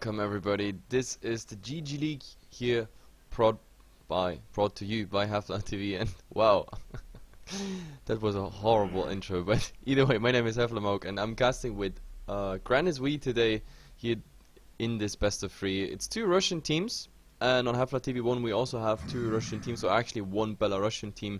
Welcome everybody. This is the GG League here, brought to you by Heflatv, and wow, that was a horrible intro. But either way, my name is Heflatv, and I'm casting with Granizwe today here in this best of 3. It's 2 Russian teams, and on Heflatv 1 we also have 2 Russian teams. So actually 1 Belarusian team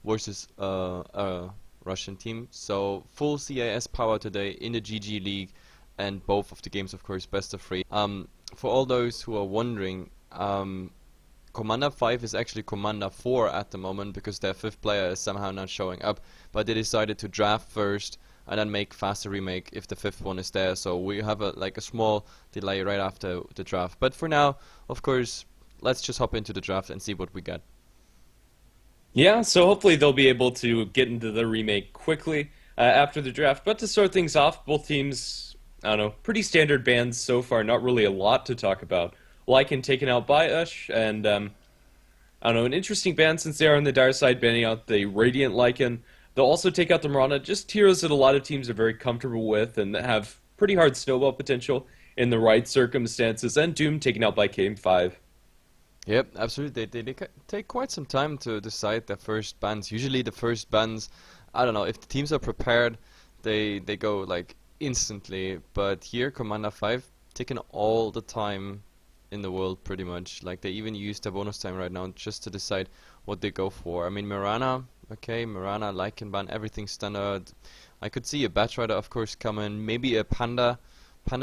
versus a Russian team. So full CIS power today in the GG League. And both of the games, of course, best of 3. For all those who are wondering, Commander 5 is actually Commander 4 at the moment because their 5th player is somehow not showing up. But they decided to draft first and then make faster remake if the 5th one is there. So we have a small delay right after the draft. But for now, of course, let's just hop into the draft and see what we get. Yeah, so hopefully they'll be able to get into the remake quickly after the draft. But to start things off, both teams, I don't know, pretty standard bans so far, not really a lot to talk about. Lycan taken out by USH, and I don't know, an interesting ban since they are on the dire side, banning out the Radiant Lycan. They'll also take out the Mirana, just heroes that a lot of teams are very comfortable with and that have pretty hard snowball potential in the right circumstances, and Doom taken out by K5. Yep, absolutely. They take quite some time to decide their first bans. Usually the first bans, I don't know, if the teams are prepared, they go like instantly, but here Commander 5 taking all the time in the world pretty much. Like they even use their bonus time right now just to decide what they go for. I mean, Mirana, okay, Mirana, Lycan ban, everything standard. I could see a Bat Rider of course coming, maybe a Panda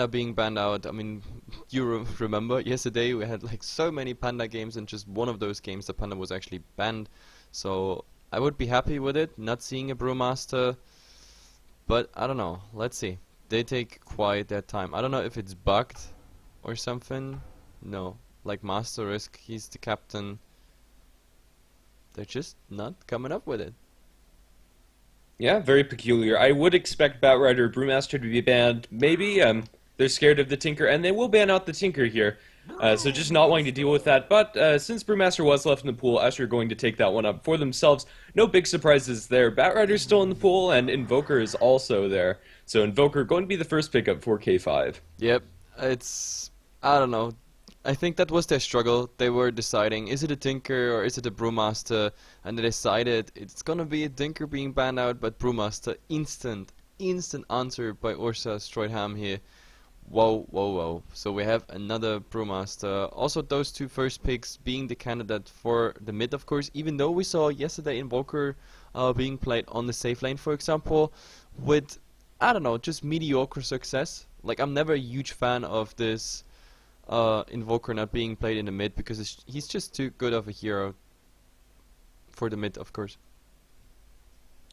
being banned out. I mean, you remember yesterday we had like so many Panda games, and just one of those games the Panda was actually banned. So I would be happy with it, not seeing a Brewmaster. But I don't know, let's see. They take quite their time. I don't know if it's bugged or something. No, like Master Risk, he's the captain. They're just not coming up with it. Yeah, very peculiar. I would expect Batrider Brewmaster to be banned. Maybe they're scared of the Tinker, and they will ban out the Tinker here. So just not wanting to deal with that. But since Brewmaster was left in the pool, Usher are going to take that one up for themselves. No big surprises there. Batrider's still in the pool, and Invoker is also there. So Invoker going to be the first pickup for K5. Yep, it's... I don't know. I think that was their struggle. They were deciding, is it a Tinker or is it a Brewmaster? And they decided it's gonna be a Tinker being banned out, but Brewmaster, instant answer by Ursa Stroidham here. Whoa, whoa, whoa. So we have another Brewmaster. Also those 2 first picks being the candidate for the mid, of course, even though we saw yesterday Invoker being played on the safe lane, for example, with, I don't know, just mediocre success. Like, I'm never a huge fan of this Invoker not being played in the mid, because he's just too good of a hero for the mid, of course.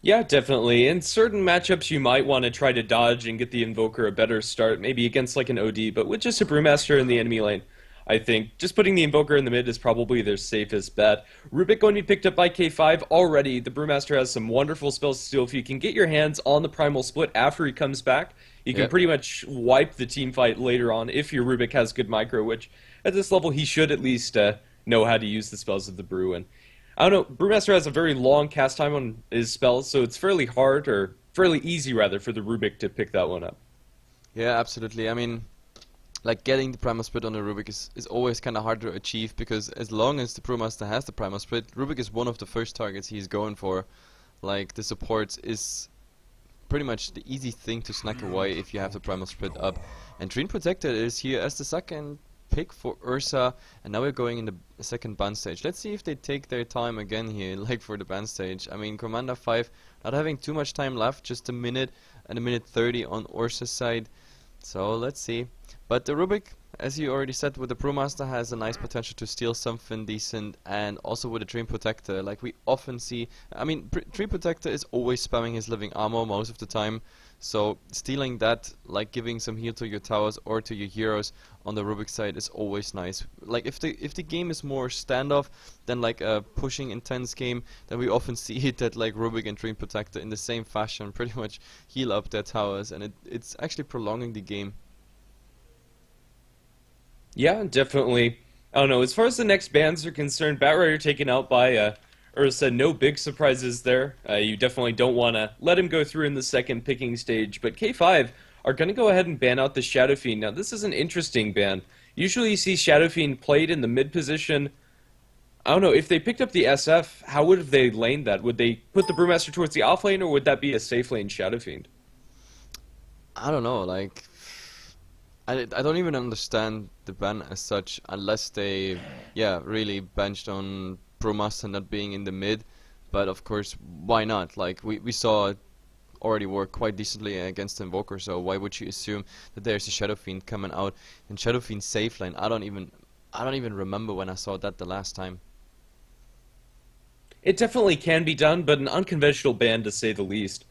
Yeah, definitely. In certain matchups, you might want to try to dodge and get the Invoker a better start, maybe against like an OD, but with just a Brewmaster in the enemy lane, I think just putting the Invoker in the mid is probably their safest bet. Rubik going to be picked up by K5 already. The Brewmaster has some wonderful spells to steal. If you can get your hands on the Primal Split after he comes back, you can pretty much wipe the team fight later on if your Rubik has good micro, which at this level he should at least know how to use the spells of the Brew. And I don't know, Brewmaster has a very long cast time on his spells, so it's fairly hard, or fairly easy rather, for the Rubik to pick that one up. Yeah, absolutely. I mean, like getting the Primal Split on the Rubik is always kind of hard to achieve, because as long as the Brewmaster has the Primal Split, Rubik is one of the first targets he's going for. Like, the support is pretty much the easy thing to snack away if you have the Primal Split up. And Dream Protector is here as the second pick for Ursa, and now we're going in the second ban stage. Let's see if they take their time again here, like for the ban stage. I mean, Commander 5 not having too much time left, just a minute and a minute 30 on Ursa's side. So let's see. But the Rubik, as you already said, with the Brewmaster has a nice potential to steal something decent, and also with the Dream Protector, like we often see. I mean, Dream Protector is always spamming his living armor most of the time, so stealing that, like giving some heal to your towers or to your heroes on the Rubik side, is always nice. Like if the game is more standoff than like a pushing intense game, then we often see it that like Rubik and Dream Protector in the same fashion pretty much heal up their towers, and it's actually prolonging the game. Yeah, definitely. I don't know, as far as the next bans are concerned, Batrider taken out by Ursa, no big surprises there. You definitely don't want to let him go through in the second picking stage, but K5 are going to go ahead and ban out the Shadow Fiend. Now, this is an interesting ban. Usually you see Shadow Fiend played in the mid position. I don't know, if they picked up the SF, how would they lane that? Would they put the Brewmaster towards the off lane, or would that be a safe lane Shadow Fiend? I don't know, like I don't even understand the ban as such unless they yeah really benched on Brewmaster not being in the mid. But of course, why not? Like we saw it already work quite decently against Invoker, so why would you assume that there's a Shadow Fiend coming out and Shadow Fiend safe lane? I don't even remember when I saw that the last time. It definitely can be done, but an unconventional ban to say the least.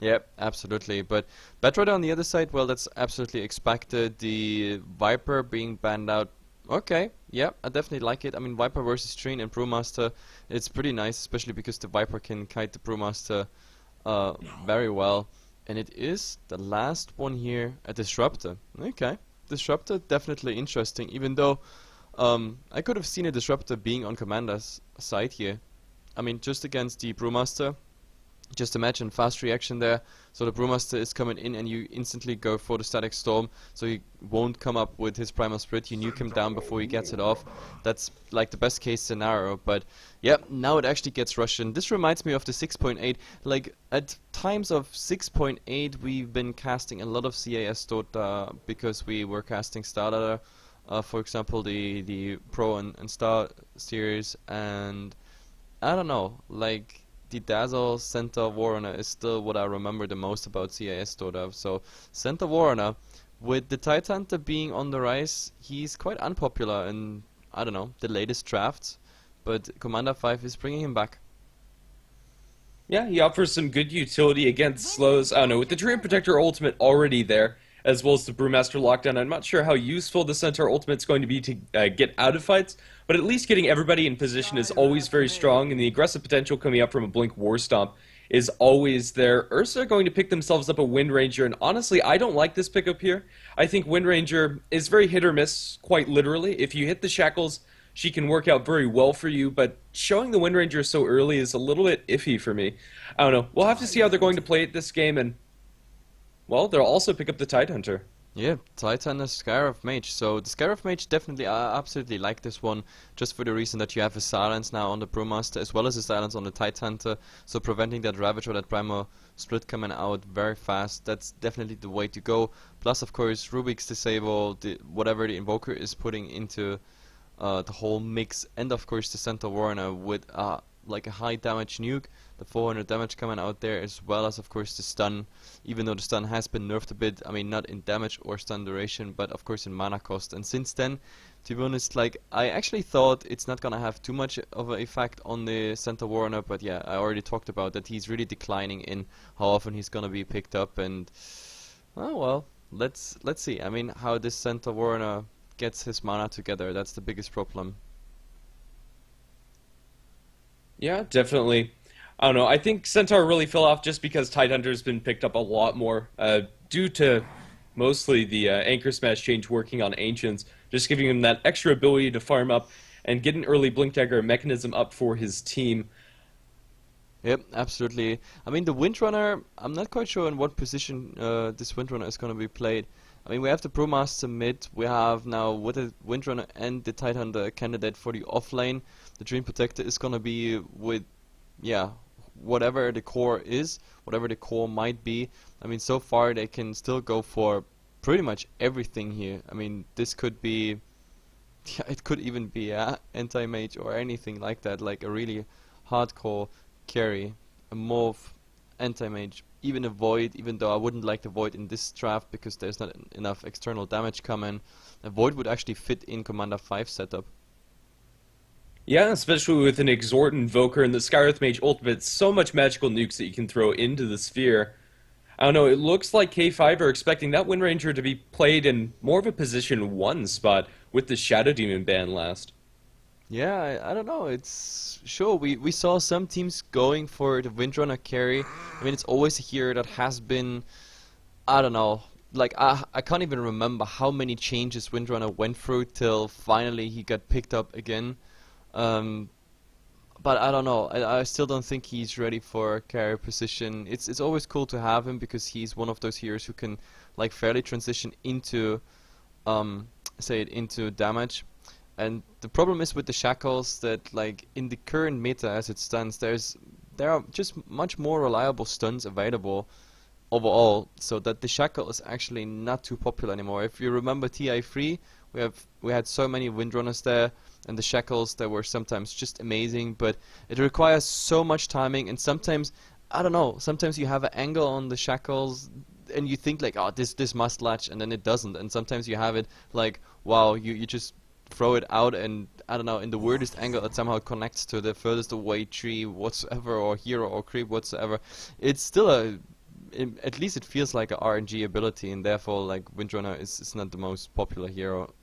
Yep, absolutely. But Batrider on the other side, well, that's absolutely expected. The Viper being banned out. Okay, yeah, I definitely like it. I mean, Viper versus Trine and Brewmaster, it's pretty nice, especially because the Viper can kite the Brewmaster uh, very well. And it is the last one here, a Disruptor. Okay, Disruptor, definitely interesting, even though I could have seen a Disruptor being on Commander's side here. I mean, just against the Brewmaster. Just imagine fast reaction there. So the Brewmaster is coming in and you instantly go for the Static Storm. So he won't come up with his Primal Spirit. You nuke him down before he gets it off. That's like the best case scenario. But yeah, now it actually gets Russian. This reminds me of the 6.8. Like at times of 6.8 we've been casting a lot of CAS Dota because we were casting Starladder. For example, the Pro and Star series. And I don't know, like the Dazzle Center Warrunner is still what I remember the most about CIS Dota. So Center Warrunner, with the Tidehunter being on the rise, he's quite unpopular in, I don't know, the latest drafts. But Commander 5 is bringing him back. Yeah, he offers some good utility against slows. I don't know, with the Dream Protector ultimate already there, as well as the Brewmaster lockdown, I'm not sure how useful the Centaur ultimate's going to be to get out of fights, but at least getting everybody in position is always very strong, and the aggressive potential coming up from a Blink War Stomp is always there. Ursa are going to pick themselves up a Wind Ranger, and honestly, I don't like this pickup here. I think Wind Ranger is very hit or miss, quite literally. If you hit the shackles, she can work out very well for you, but showing the Wind Ranger so early is a little bit iffy for me. I don't know. We'll have to see how they're going to play it this game, and, well, they'll also pick up the Tidehunter. Yeah, Titan is Scarab Mage. So the Scarab Mage definitely, I absolutely like this one, just for the reason that you have a silence now on the Brewmaster as well as a silence on the Tidehunter, so preventing that Ravage or that Primal Split coming out very fast. That's definitely the way to go. Plus, of course, Rubik's Disable, whatever the Invoker is putting into the whole mix, and of course the Center Warner with like a high damage nuke, the 400 damage coming out there, as well as of course the stun, even though the stun has been nerfed a bit. I mean, not in damage or stun duration, but of course in mana cost. And since then, to be honest, like I actually thought it's not gonna have too much of an effect on the Center Warner, but yeah, I already talked about that he's really declining in how often he's gonna be picked up. And oh well, let's see. I mean, how this Center Warner gets his mana together, that's the biggest problem. Yeah, definitely. I don't know. I think Centaur really fell off just because Tidehunter's been picked up a lot more due to mostly the Anchor Smash change working on Ancients, just giving him that extra ability to farm up and get an early Blink Dagger mechanism up for his team. Yep, absolutely. I mean, the Windrunner, I'm not quite sure in what position this Windrunner is going to be played. I mean, we have the Brewmaster mid, we have now with the Windrunner and the Tidehunter a candidate for the offlane. The Dream Protector is going to be with, yeah, whatever the core is, whatever the core might be. I mean, so far they can still go for pretty much everything here. I mean, this could be, yeah, it could even be a anti-mage or anything like that, like a really hardcore carry, a morph, anti-mage, even a void, even though I wouldn't like the void in this draft because there's not enough external damage coming. A void would actually fit in Commander 5 setup. Yeah, especially with an Exhort Invoker and the Skyreth Mage ultimate, so much magical nukes that you can throw into the sphere. I don't know, it looks like K5 are expecting that Wind Ranger to be played in more of a position 1 spot with the Shadow Demon ban last. Yeah, I don't know. It's sure we saw some teams going for the Windrunner carry. I mean, it's always a hero that has been, I don't know, like I can't even remember how many changes Windrunner went through till finally he got picked up again. Um, but I don't know. I still don't think he's ready for a carry position. It's always cool to have him because he's one of those heroes who can like fairly transition into um say it into damage. And the problem is with the shackles that like in the current meta as it stands, there are just much more reliable stuns available overall, so that the shackle is actually not too popular anymore. If you remember TI3, we had so many windrunners there, and the shackles that were sometimes just amazing, but it requires so much timing, and sometimes I don't know, sometimes you have an angle on the shackles and you think like, oh, this must latch, and then it doesn't, and sometimes you have it like, wow, you just throw it out and I don't know, in the weirdest angle it somehow connects to the furthest away tree whatsoever, or hero or creep whatsoever. It's still at least it feels like a RNG ability, and therefore like Windrunner is not the most popular hero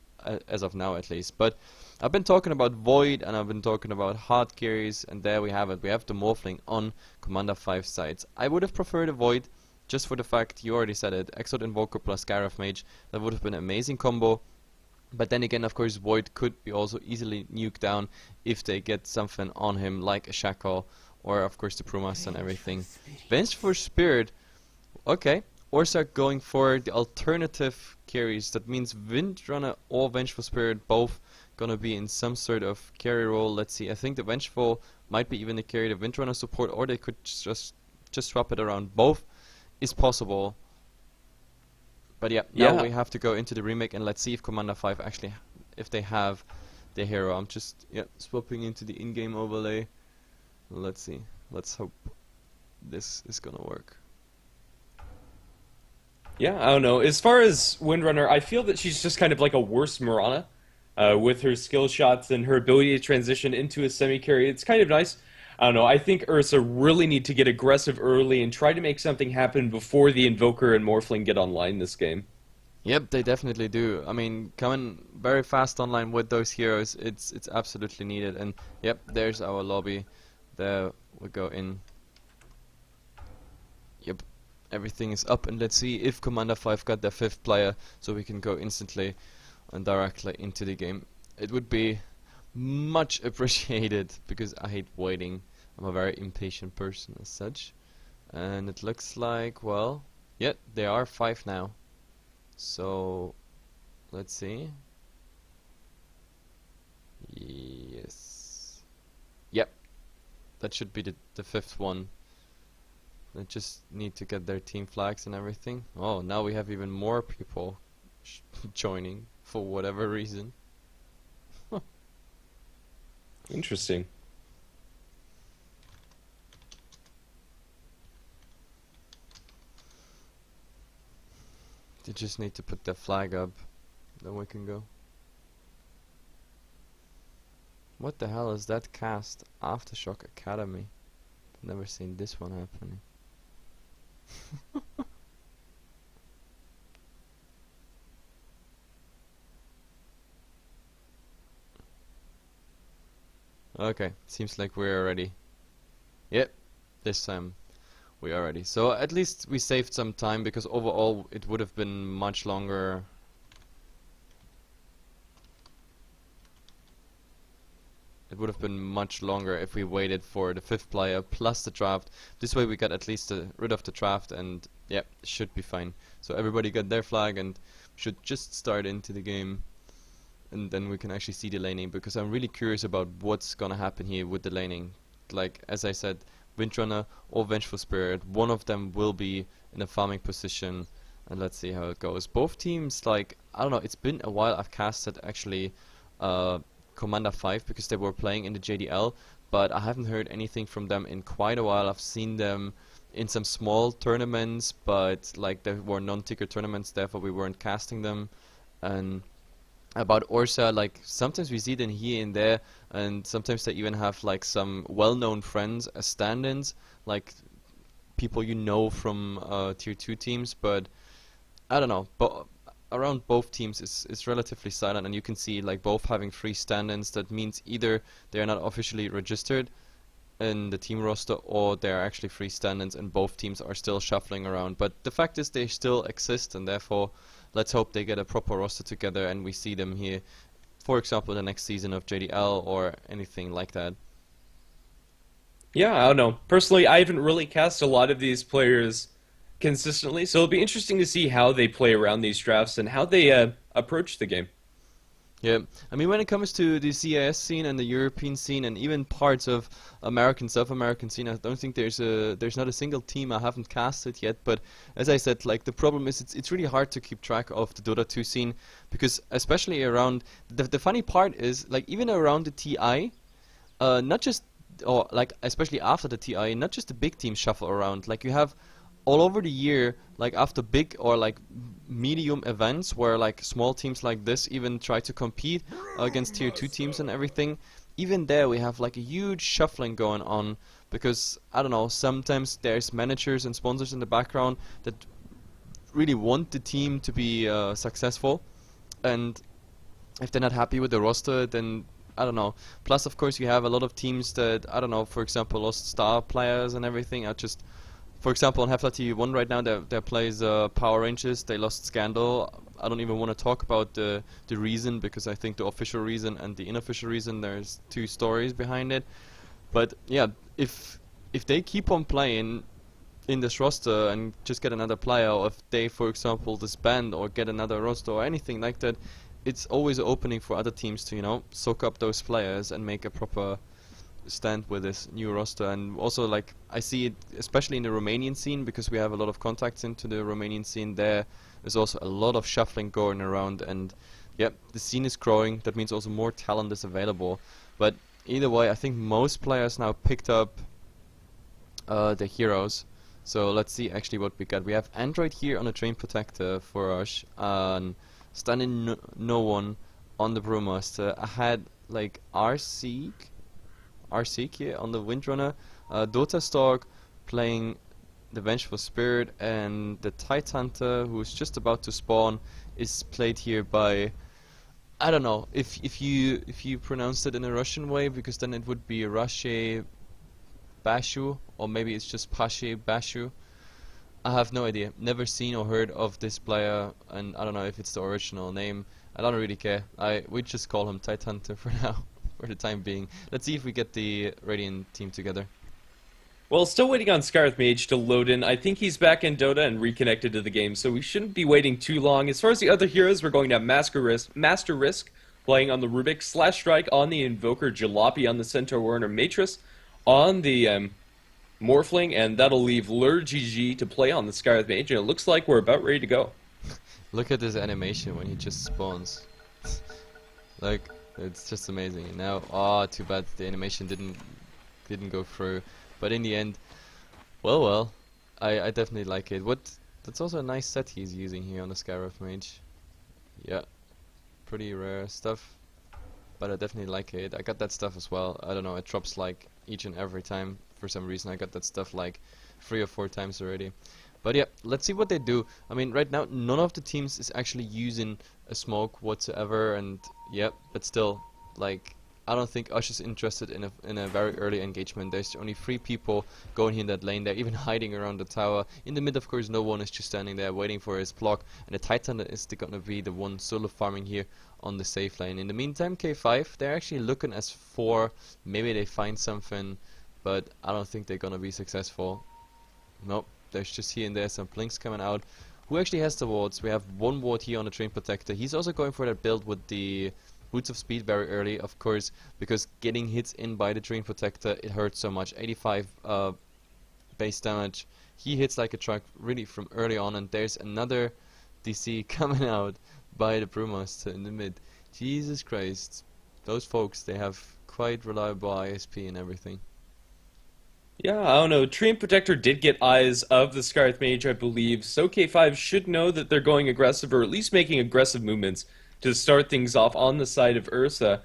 as of now at least. But I've been talking about Void and I've been talking about hard carries, and there we have it. We have the Morphling on Commander 5 sides. I would have preferred a Void just for the fact, you already said it, Exort Invoker plus Gareth Mage, that would have been an amazing combo. But then again, of course, Void could be also easily nuked down if they get something on him, like a Shackle, or of course the Prumas and everything. Vengeful Spirit, okay. Orsa going for the alternative carries. That means Windrunner or Vengeful Spirit both gonna be in some sort of carry role. Let's see, I think the Vengeful might be even the carry the Windrunner support, or they could just swap it around. Both is possible. But yeah, now we have to go into the remake and let's see if Commander 5 actually, if they have the hero. I'm just swapping into the in-game overlay. Let's see. Let's hope this is gonna work. Yeah, I don't know. As far as Windrunner, I feel that she's just kind of like a worse Mirana, with her skill shots and her ability to transition into a semi-carry. It's kind of nice. I don't know. I think Ursa really need to get aggressive early and try to make something happen before the Invoker and Morphling get online this game. Yep, they definitely do. I mean, coming very fast online with those heroes, it's absolutely needed. And yep, there's our lobby. There we go in. Yep, everything is up, and let's see if Commander 5 got their 5th player, so we can go instantly and directly into the game. It would be much appreciated because I hate waiting. I'm a very impatient person as such. And it looks like, well, yeah, they are 5 now. So let's see. Yes. Yep. That should be the 5th one. They just need to get their team flags and everything. Oh, now we have even more people joining for whatever reason. Interesting. They just need to put their flag up, then we can go. What the hell is that cast? Aftershock Academy. Never seen this one happening. Okay, seems like we're ready. Yep, this time we are ready. So at least we saved some time, because overall it would have been much longer. It would have been much longer if we waited for the 5th player plus the draft. This way we got at least rid of the draft, and yeah, should be fine. So everybody got their flag and should just start into the game. And then we can actually see the laning, because I'm really curious about what's gonna happen here with the laning. Like, as I said, Windrunner or Vengeful Spirit, one of them will be in a farming position, and let's see how it goes. Both teams, like, I don't know, it's been a while I've casted actually Commander 5, because they were playing in the JDL, but I haven't heard anything from them in quite a while. I've seen them in some small tournaments, but like there were non-ticker tournaments, therefore we weren't casting them. And about Orsa, like sometimes we see them here and there, and sometimes they even have like some well-known friends as stand-ins, like people you know from tier 2 teams, but I don't know, but around both teams is relatively silent, and you can see like both having 3 stand-ins. That means either they are not officially registered in the team roster, or they are actually 3 stand-ins and both teams are still shuffling around. But the fact is they still exist, and therefore let's hope they get a proper roster together and we see them here, for example, the next season of JDL or anything like that. Yeah, I don't know. Personally, I haven't really cast a lot of these players consistently, so it'll be interesting to see how they play around these drafts and how they approach the game. Yeah, I mean, when it comes to the CIS scene and the European scene and even parts of American, South American scene, I don't think there's not a single team I haven't casted yet. But as I said, like the problem is it's really hard to keep track of the Dota 2 scene because especially around the funny part is like even around the TI, not just or like especially after the TI, not just the big teams shuffle around. Like you have all over the year, like after big or like medium events where like small teams like this even try to compete against tier 2 teams and everything, even there we have like a huge shuffling going on because I don't know, sometimes there's managers and sponsors in the background that really want the team to be successful, and if they're not happy with the roster, then I don't know. Plus, of course, you have a lot of teams that I don't know. For example, lost star players and everything. I just for example, on Heflatv 1 right now, there plays Power Rangers. They lost Scandal. I don't even want to talk about the reason because I think the official reason and the unofficial reason, there's two stories behind it. But yeah, if they keep on playing in this roster and just get another player, or if they, for example, disband or get another roster or anything like that, it's always an opening for other teams to, soak up those players and make a proper stand with this new roster. And also, like, I see it especially in the Romanian scene because we have a lot of contacts into the Romanian scene. There's also a lot of shuffling going around, and yeah, the scene is growing. That means also more talent is available. But either way, I think most players now picked up the heroes. So let's see actually what we got. We have Android here on a Train Protector for us, and Stunning no one on the Brewmaster. I had like Arseek here on the Windrunner, Dota Stark playing the Vengeful Spirit, and the Tide Hunter, who's just about to spawn, is played here by, I don't know if you pronounced it in a Russian way, because then it would be Rashe Bashu, or maybe it's just Pashe Bashu. I have no idea. Never seen or heard of this player, and I don't know if it's the original name. I don't really care. We just call him Tide Hunter for now, for the time being. Let's see if we get the Radiant team together. Well, still waiting on Scarlet Mage to load in. I think he's back in Dota and reconnected to the game, so we shouldn't be waiting too long. As far as the other heroes, we're going to have Master Risk playing on the Rubik, Slash Strike on the Invoker, Jalopy on the Centaur Warner, Matrix on the Morphling, and that'll leave Lure GG to play on the Scarlet Mage, and it looks like we're about ready to go. Look at this animation when he just spawns. Like, it's just amazing. Now, too bad the animation didn't go through. But in the end, well, I definitely like it. That's also a nice set he's using here on the Scarlet Mage. Yeah, pretty rare stuff, but I definitely like it. I got that stuff as well. I don't know, it drops like each and every time. For some reason I got that stuff like 3 or 4 times already. But yeah, let's see what they do. I mean, right now none of the teams is actually using a smoke whatsoever, and yeah, but still, like, I don't think Ush is interested in a very early engagement. There's only 3 people going here in that lane. They're even hiding around the tower. In the mid, of course, no one is just standing there waiting for his block. And the Titan is gonna be the one solo farming here on the safe lane. In the meantime, K5, they're actually looking as 4. Maybe they find something, but I don't think they're gonna be successful. Nope, there's just here and there some blinks coming out. Who actually has the wards? We have 1 ward here on the Train Protector. He's also going for that build with the Boots of Speed very early, of course, because getting hits in by the Train Protector, it hurts so much. 85 base damage. He hits like a truck really from early on, and there's another DC coming out by the Brewmaster in the mid. Jesus Christ. Those folks, they have quite reliable ISP and everything. Yeah, I don't know. Train Protector did get eyes of the Scarlet Mage, I believe, so K5 should know that they're going aggressive, or at least making aggressive movements to start things off on the side of Ursa.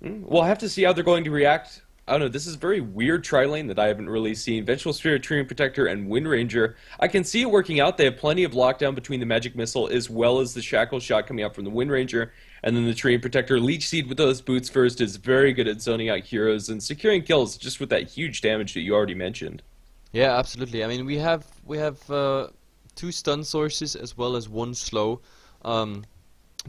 We'll have to see how they're going to react. I don't know, this is a very weird tri-lane that I haven't really seen. Vengeful Spirit, Train Protector, and Wind Ranger. I can see it working out. They have plenty of lockdown between the Magic Missile as well as the Shackle Shot coming out from the Wind Ranger. And then the Train Protector, Leech Seed with those boots first, is very good at zoning out heroes and securing kills just with that huge damage that you already mentioned. Yeah, absolutely. I mean, we have 2 stun sources as well as 1 slow.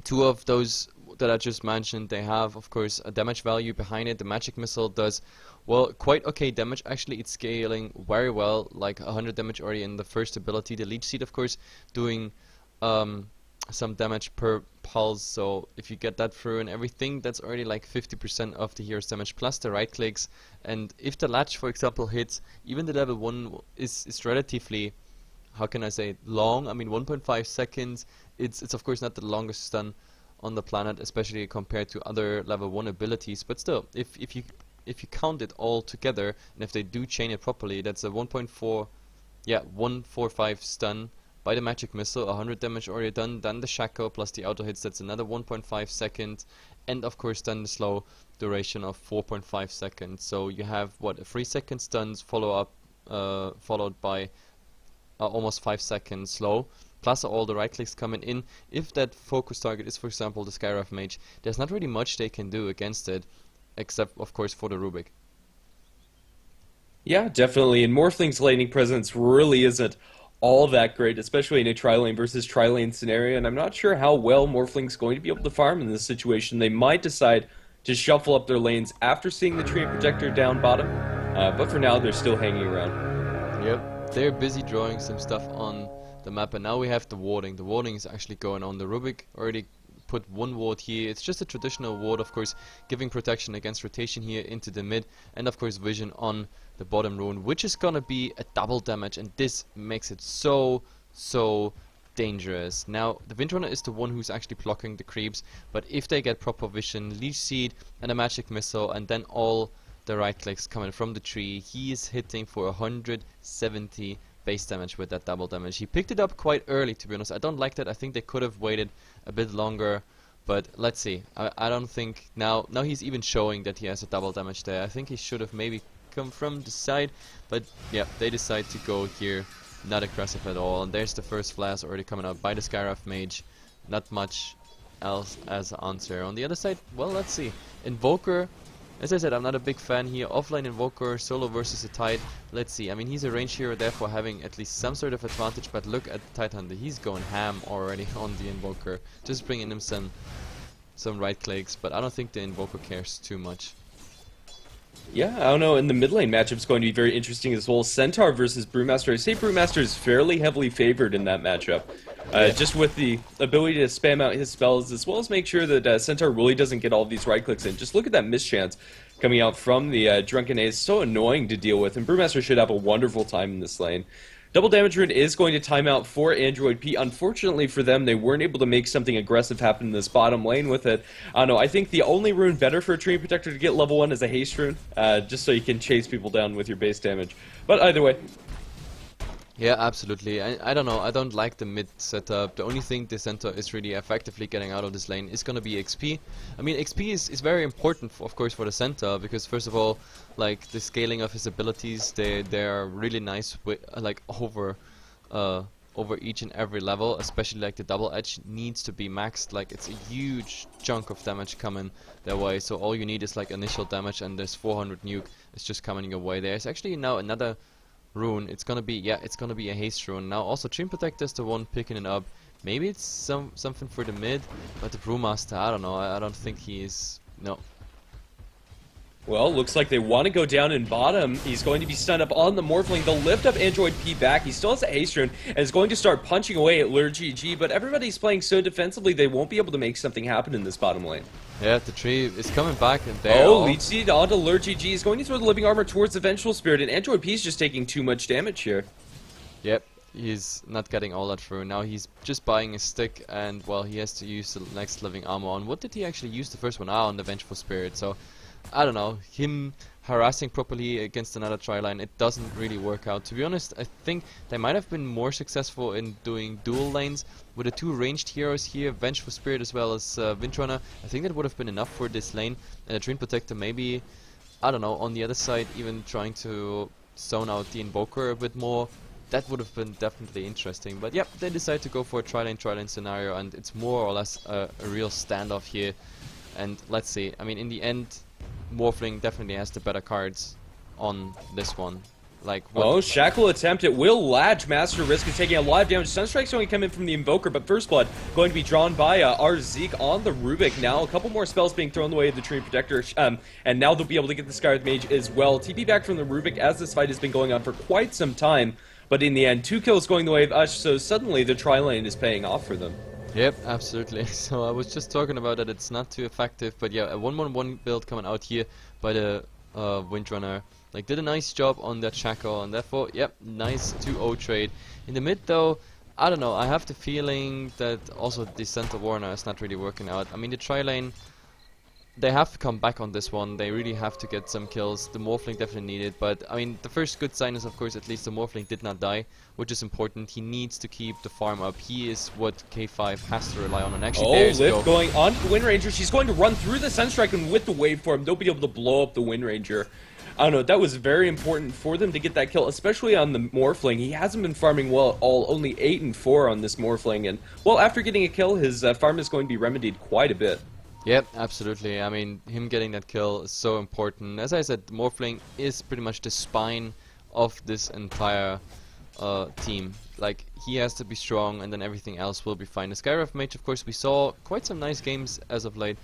2 of those that I just mentioned, they have, of course, a damage value behind it. The Magic Missile does Well, quite okay damage. Actually, it's scaling very well, like 100 damage already in the first ability. The Leech Seed, of course, doing um, some damage per pulse. So if you get that through and everything, that's already like 50% of the hero's damage plus the right clicks. And if the latch, for example, hits, even the level 1 is relatively, how can I say, long. I mean, 1.5 seconds. It's of course not the longest stun on the planet, especially compared to other level 1 abilities. But still, if you count it all together, and if they do chain it properly, that's a 145 stun by the magic missile, 100 damage already done, then the shackle plus the auto hits, that's another 1.5 seconds, and of course then the slow duration of 4.5 seconds. So you have what, a 3-second stuns followed by almost 5 seconds slow, plus all the right clicks coming in. If that focus target is, for example, the Skywrath Mage, there's not really much they can do against it, except of course for the Rubik. Yeah, definitely. And Morphling's laning presence really isn't all that great, especially in a tri-lane versus tri-lane scenario. And I'm not sure how well Morphling's going to be able to farm in this situation. They might decide to shuffle up their lanes after seeing the Treant Protector down bottom. But for now, they're still hanging around. Yep, they're busy drawing some stuff on the map, and now we have the warding. The warding is actually going on. The Rubik already put one ward here. It's just a traditional ward, of course, giving protection against rotation here into the mid, and of course vision on the bottom rune, which is gonna be a double damage, and this makes it so dangerous. Now the Windrunner is the one who's actually blocking the creeps, but if they get proper vision, Leech Seed and a magic missile, and then all the right clicks coming from the tree, he is hitting for 170 base damage with that double damage. He picked it up quite early, to be honest. I don't like that. I think they could have waited a bit longer, but let's see. I don't think now he's even showing that he has a double damage there. I think he should have maybe come from the side, but yeah, they decide to go here, not aggressive at all. And there's the first flash already coming out by the Skywrath Mage. Not much else as an answer. On the other side, well, let's see. Invoker, as I said, I'm not a big fan here. Offline Invoker, solo versus a Tide. Let's see. I mean, he's a range hero, therefore having at least some sort of advantage. But look at the Tide Hunter. He's going ham already on the Invoker. Just bringing him some right clicks. But I don't think the Invoker cares too much. Yeah, I don't know, and the mid lane matchup's going to be very interesting as well. Centaur versus Brewmaster. I say Brewmaster is fairly heavily favored in that matchup. Just with the ability to spam out his spells, as well as make sure that Centaur really doesn't get all of these right clicks in. Just look at that mischance coming out from the Drunken Ace. So annoying to deal with, and Brewmaster should have a wonderful time in this lane. Double Damage Rune is going to time out for Android P. Unfortunately for them, they weren't able to make something aggressive happen in this bottom lane with it. I don't know, I think the only rune better for a Treant Protector to get level 1 is a Haste Rune, just so you can chase people down with your base damage. But either way. Yeah, absolutely. I don't know, I don't like the mid setup. The only thing the center is really effectively getting out of this lane is gonna be XP. I mean, XP is very important, of course, for the center, because first of all, like, the scaling of his abilities, they're really nice with, like, over each and every level, especially like the double edge needs to be maxed. Like, it's a huge chunk of damage coming their way, so all you need is like initial damage, and there's 400 nuke is just coming your way. There's actually now another rune. It's gonna be a haste rune. Now also Treant Protector is the one picking it up. Maybe it's something for the mid, but the Brewmaster, I don't know. I don't think he is. No. Well, looks like they want to go down in bottom. He's going to be stunned up on the Morphling. They'll lift up Android P back. He still has a haste rune and is going to start punching away at Lure GG, but everybody's playing so defensively they won't be able to make something happen in this bottom lane. Yeah, the tree is coming back, and there. Oh, Leech Seed onto Lure GG. He's going to throw the Living Armor towards the Vengeful Spirit, and Android P is just taking too much damage here. Yep, he's not getting all that through. Now he's just buying a stick, and well, he has to use the next Living Armor on. What did he actually use the first one? On the Vengeful Spirit. So I don't know, him harassing properly against another tri-line, it doesn't really work out. To be honest, I think they might have been more successful in doing dual lanes with the two ranged heroes here, Vengeful Spirit as well as Windrunner. I think that would have been enough for this lane, and a Treant Protector maybe, I don't know, on the other side even trying to zone out the Invoker a bit more. That would have been definitely interesting. But yep, they decide to go for a tri-lane scenario, and it's more or less a real standoff here. And let's see, I mean, in the end, Morphling definitely has the better cards on this one. Like, what? Oh, Shackle attempt. It will latch. Master Risk is taking a lot of damage. Sunstrike's going to come in from the Invoker, but First Blood going to be drawn by our Zeke on the Rubik. Now, a couple more spells being thrown the way of the Tree Protector, and now they'll be able to get the Skywrath Mage as well. TP back from the Rubik as this fight has been going on for quite some time, but in the end, 2 kills going the way of Ush, so suddenly the Tri-Lane is paying off for them. Yep, absolutely. So I was just talking about that it's not too effective, but yeah, a 1-1-1 build coming out here by the Windrunner. Like, did a nice job on that Shackle, and therefore, yep, nice 2-0 trade. In the mid, though, I don't know, I have the feeling that also the Center Warner is not really working out. I mean, the Tri-Lane, they have to come back on this one. They really have to get some kills. The Morphling definitely needed, but I mean, the first good sign is, of course, at least the Morphling did not die, which is important. He needs to keep the farm up. He is what K5 has to rely on, and actually, there's Lift going on to the Wind Ranger. She's going to run through the Sunstrike, and with the waveform, they'll be able to blow up the Wind Ranger. I don't know, that was very important for them to get that kill, especially on the Morphling. He hasn't been farming well at all, only 8 and 4 on this Morphling, and, well, after getting a kill, his farm is going to be remedied quite a bit. Yep, absolutely. I mean, him getting that kill is so important. As I said, the Morphling is pretty much the spine of this entire team. Like, he has to be strong, and then everything else will be fine. The Skywrath Mage, of course, we saw quite some nice games as of late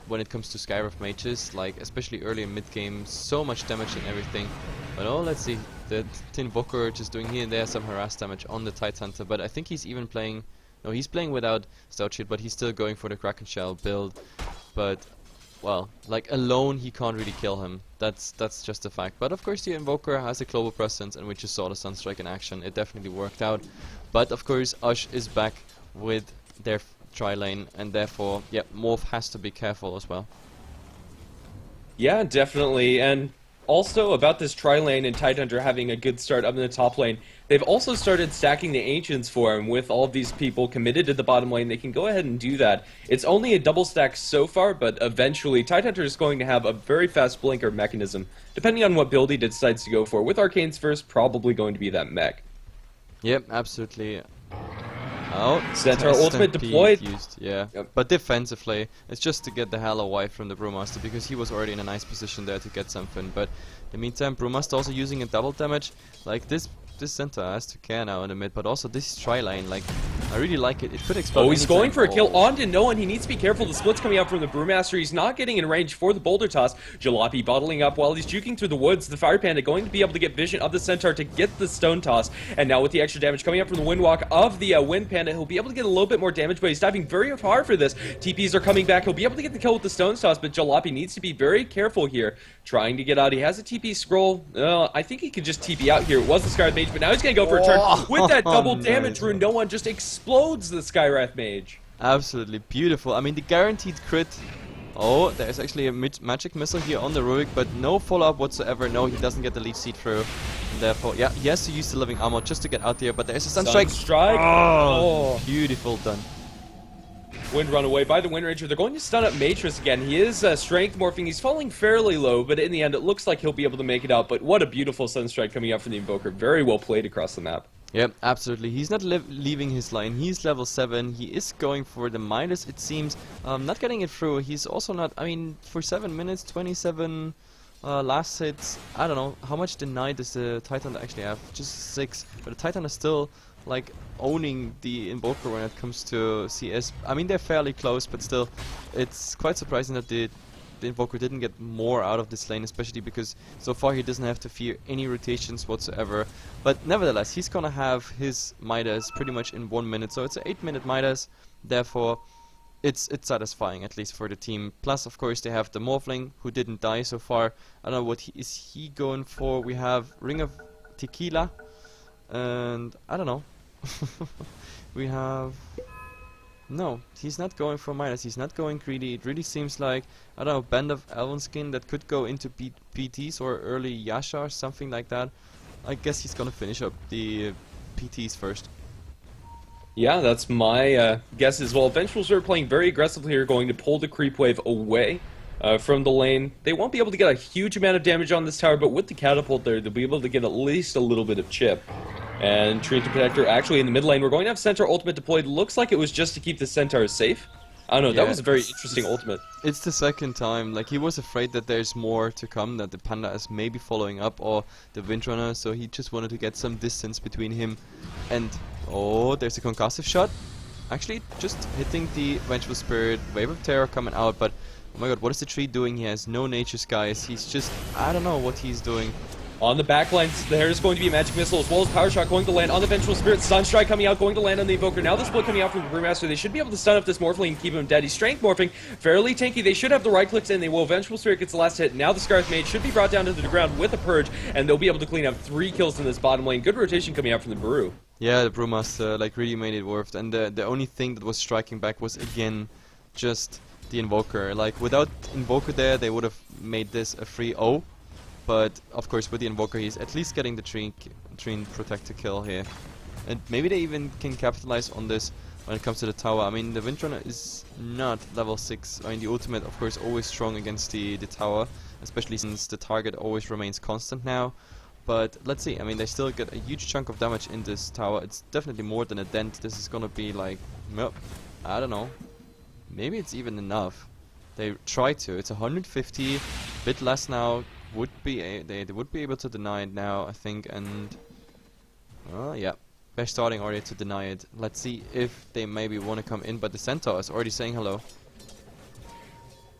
when it comes to Skywrath Mages, like, especially early and mid-game, so much damage and everything. But oh, let's see, the Invoker just doing here and there some harass damage on the Tidehunter, but I think he's even playing, no, he's playing without Stout Shield, but he's still going for the Kraken Shell build. But, well, like, alone he can't really kill him. That's just a fact. But of course the Invoker has a global presence, and we just saw the Sunstrike in action. It definitely worked out. But of course Ush is back with their Tri-Lane, and therefore, yeah, Morph has to be careful as well. Yeah, definitely, and also about this Tri-Lane and Tidehunter having a good start up in the top lane, they've also started stacking the Ancients for him. With all of these people committed to the bottom lane, they can go ahead and do that. It's only a double stack so far, but eventually Tidehunter is going to have a very fast blinker mechanism, depending on what build he decides to go for. With Arcane's first, probably going to be that mech. Yep, absolutely. Oh, Centaur ultimate deployed. Used, yeah. Yep. But defensively, it's just to get the hell away from the Brewmaster, because he was already in a nice position there to get something. But in the meantime, Brewmaster also using a double damage. Like, this Centaur has to care now in the mid, but also this Tri-Lane, like, I really like it. It could explode. Oh, he's anytime. going for a kill on to Noah, and he needs to be careful. The split's coming out from the Brewmaster. He's not getting in range for the Boulder Toss. Jalopy bottling up while he's juking through the woods. The Fire Panda going to be able to get vision of the Centaur to get the Stone Toss. And now with the extra damage coming up from the Windwalk of the Wind Panda, he'll be able to get a little bit more damage, but he's diving very hard for this. TPs are coming back. He'll be able to get the kill with the Stone Toss, but Jalopy needs to be very careful here, trying to get out. He has a TP scroll. I think he could just TP out here. It was the Skywrath Mage, but now he's going to go for a turn. With that double damage rune, no one just explodes the Skywrath Mage. Absolutely beautiful. I mean, the guaranteed crit. Oh, there's actually a magic missile here on the Rubik, but no follow-up whatsoever. No, he doesn't get the leech seed through. And therefore, yeah, he has to use the living armor just to get out there, but there's a Sunstrike. Oh, beautiful done. Wind run away by the Wind Ranger. They're going to stun up Matrix again. He is strength morphing. He's falling fairly low, but in the end, it looks like he'll be able to make it out. But what a beautiful Sunstrike coming out from the Invoker. Very well played across the map. Yep, absolutely. He's not leaving his line. He's level 7. He is going for the Midas, it seems. Not getting it through. He's also not... I mean, for 7 minutes, 27 last hits. I don't know. How much deny does the Titan actually have? Just 6. But the Titan is still, like, owning the Invoker when it comes to CS. I mean, they're fairly close, but still, it's quite surprising that the Invoker didn't get more out of this lane, especially because so far he doesn't have to fear any rotations whatsoever. But nevertheless, he's gonna have his Midas pretty much in 1 minute, so it's an 8-minute Midas. Therefore, it's satisfying, at least for the team. Plus, of course, they have the Morphling, who didn't die so far. I don't know what is he going for. We have Ring of Tequila, and I don't know. We have... No, he's not going for Midas, he's not going greedy. It really seems like, I don't know, Band of Elvenskin that could go into PTs or early Yasha or something like that. I guess he's gonna finish up the PTs first. Yeah, that's my guess as well. Vengeful are playing very aggressively here, going to pull the creep wave away from the lane. They won't be able to get a huge amount of damage on this tower, but with the catapult there, they'll be able to get at least a little bit of chip. And Tree Protector actually in the mid lane. We're going to have Centaur ultimate deployed. Looks like it was just to keep the Centaur safe. I don't know, that Yeah, was a very interesting ultimate. it's the second time. Like, he was afraid that there's more to come, that the Panda is maybe following up, or the Windrunner, so he just wanted to get some distance between him and... Oh, there's a concussive shot. Actually, just hitting the Vengeful Spirit, Wave of Terror coming out, but... Oh my god, what is the tree doing? He has no nature skies. He's just... I don't know what he's doing. On the backlines, there's going to be a Magic Missile as well as Power Shot going to land on the Vengeful Spirit. Sunstrike coming out, going to land on the Invoker. Now the split coming out from the Brewmaster. They should be able to stun up this Morphling and keep him dead. He's Strength Morphing, fairly tanky. They should have the right clicks and they will. Vengeful Spirit gets the last hit. Now the Scarlet Mage should be brought down to the ground with a Purge, and they'll be able to clean up 3 kills in this bottom lane. Good rotation coming out from the Brew. Yeah, the Brewmaster like really made it worth, and the only thing that was striking back was again just the Invoker. Like, without Invoker there, they would have made this a 3-0. But of course, with the Invoker, he's at least getting the Tree Protector kill here, and maybe they even can capitalize on this when it comes to the tower. I mean, the Windrunner is not level 6. I mean, the ultimate, of course, always strong against the tower, especially since the target always remains constant now. But let's see. I mean, they still get a huge chunk of damage in this tower. It's definitely more than a dent. This is gonna be like, well, I don't know. Maybe it's even enough. They try to. It's 150, bit less now. Would be they would be able to deny it now, I think, and yeah, they're starting already to deny it. Let's see if they maybe want to come in, but the Centaur is already saying hello.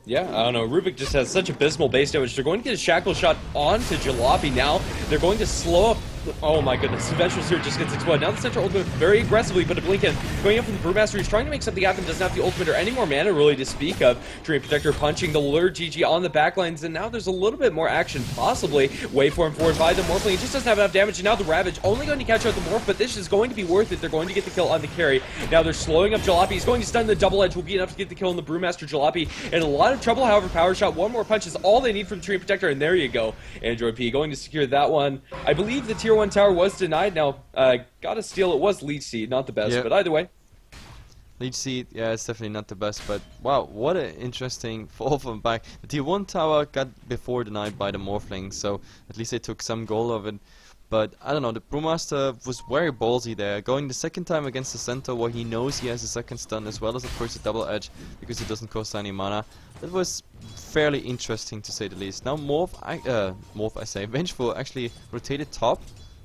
Yeah, I don't know. Rubik just has such abysmal base damage. They're going to get a Shackle Shot onto Jalopy now. They're going to slow up. Oh my goodness, the Vengeful Spirit just gets exploded. Now the Central Ultimate very aggressively, but a blink in. Going up from the Brewmaster, he's trying to make something happen, doesn't have the Ultimate or any more mana really to speak of. Dream Protector punching the Lure GG on the backlines, and now there's a little bit more action possibly. Waveform forward by the Morphling, he just doesn't have enough damage, and now the Ravage only going to catch out the Morph, but this is going to be worth it. They're going to get the kill on the carry. Now they're slowing up Jalopy, he's going to stun the Double Edge, will be enough to get the kill on the Brewmaster. Jalopy in a lot of trouble, however, Power Shot, one more punch is all they need from Dream Protector, and there you go. Android P going to secure that one. I believe the Tier 1 tower was denied. Now, gotta steal, it was Leech Seed, not the best, Yep. but either way. Leech Seed, yeah, it's definitely not the best, but wow, what an interesting fall from back. The Tier 1 tower got before denied by the Morphling, so at least they took some goal of it. But I don't know, the Brewmaster was very ballsy there, going the second time against the Centaur where he knows he has a second stun, as well as of course a double edge, because it doesn't cost any mana. That was fairly interesting to say the least. Now Vengeful actually rotated top,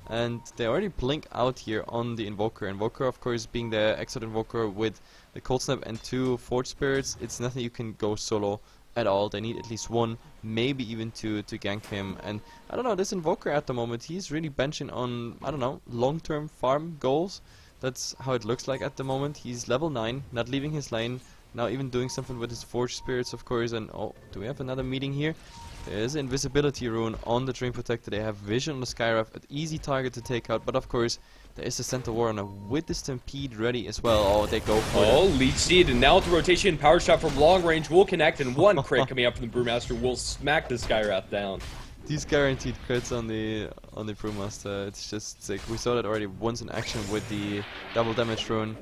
and they already blink out here on the Invoker. Invoker, of course, being the Exiled Invoker with the Cold Snap and 2 Forge Spirits, it's nothing you can go solo at all. They need at least 1, maybe even 2 to gank him. And I don't know, this Invoker at the moment, he's really benching on, I don't know, long-term farm goals. That's how it looks like at the moment. He's level 9, not leaving his lane, now even doing something with his Forge Spirits, of course. And oh, do we have another meeting here? There's an invisibility rune on the Dream Protector. They have vision on the Skywrath, an easy target to take out, but of course there is the Centaur Warrunner with the Stampede ready as well. Oh, they go for it. Leech Seed, and now with the rotation, Power Shot from long range will connect, and one crit coming out from the Brewmaster will smack the Skywrath down. These guaranteed crits on the Brewmaster, it's just sick. We saw that already once in action with the double damage rune.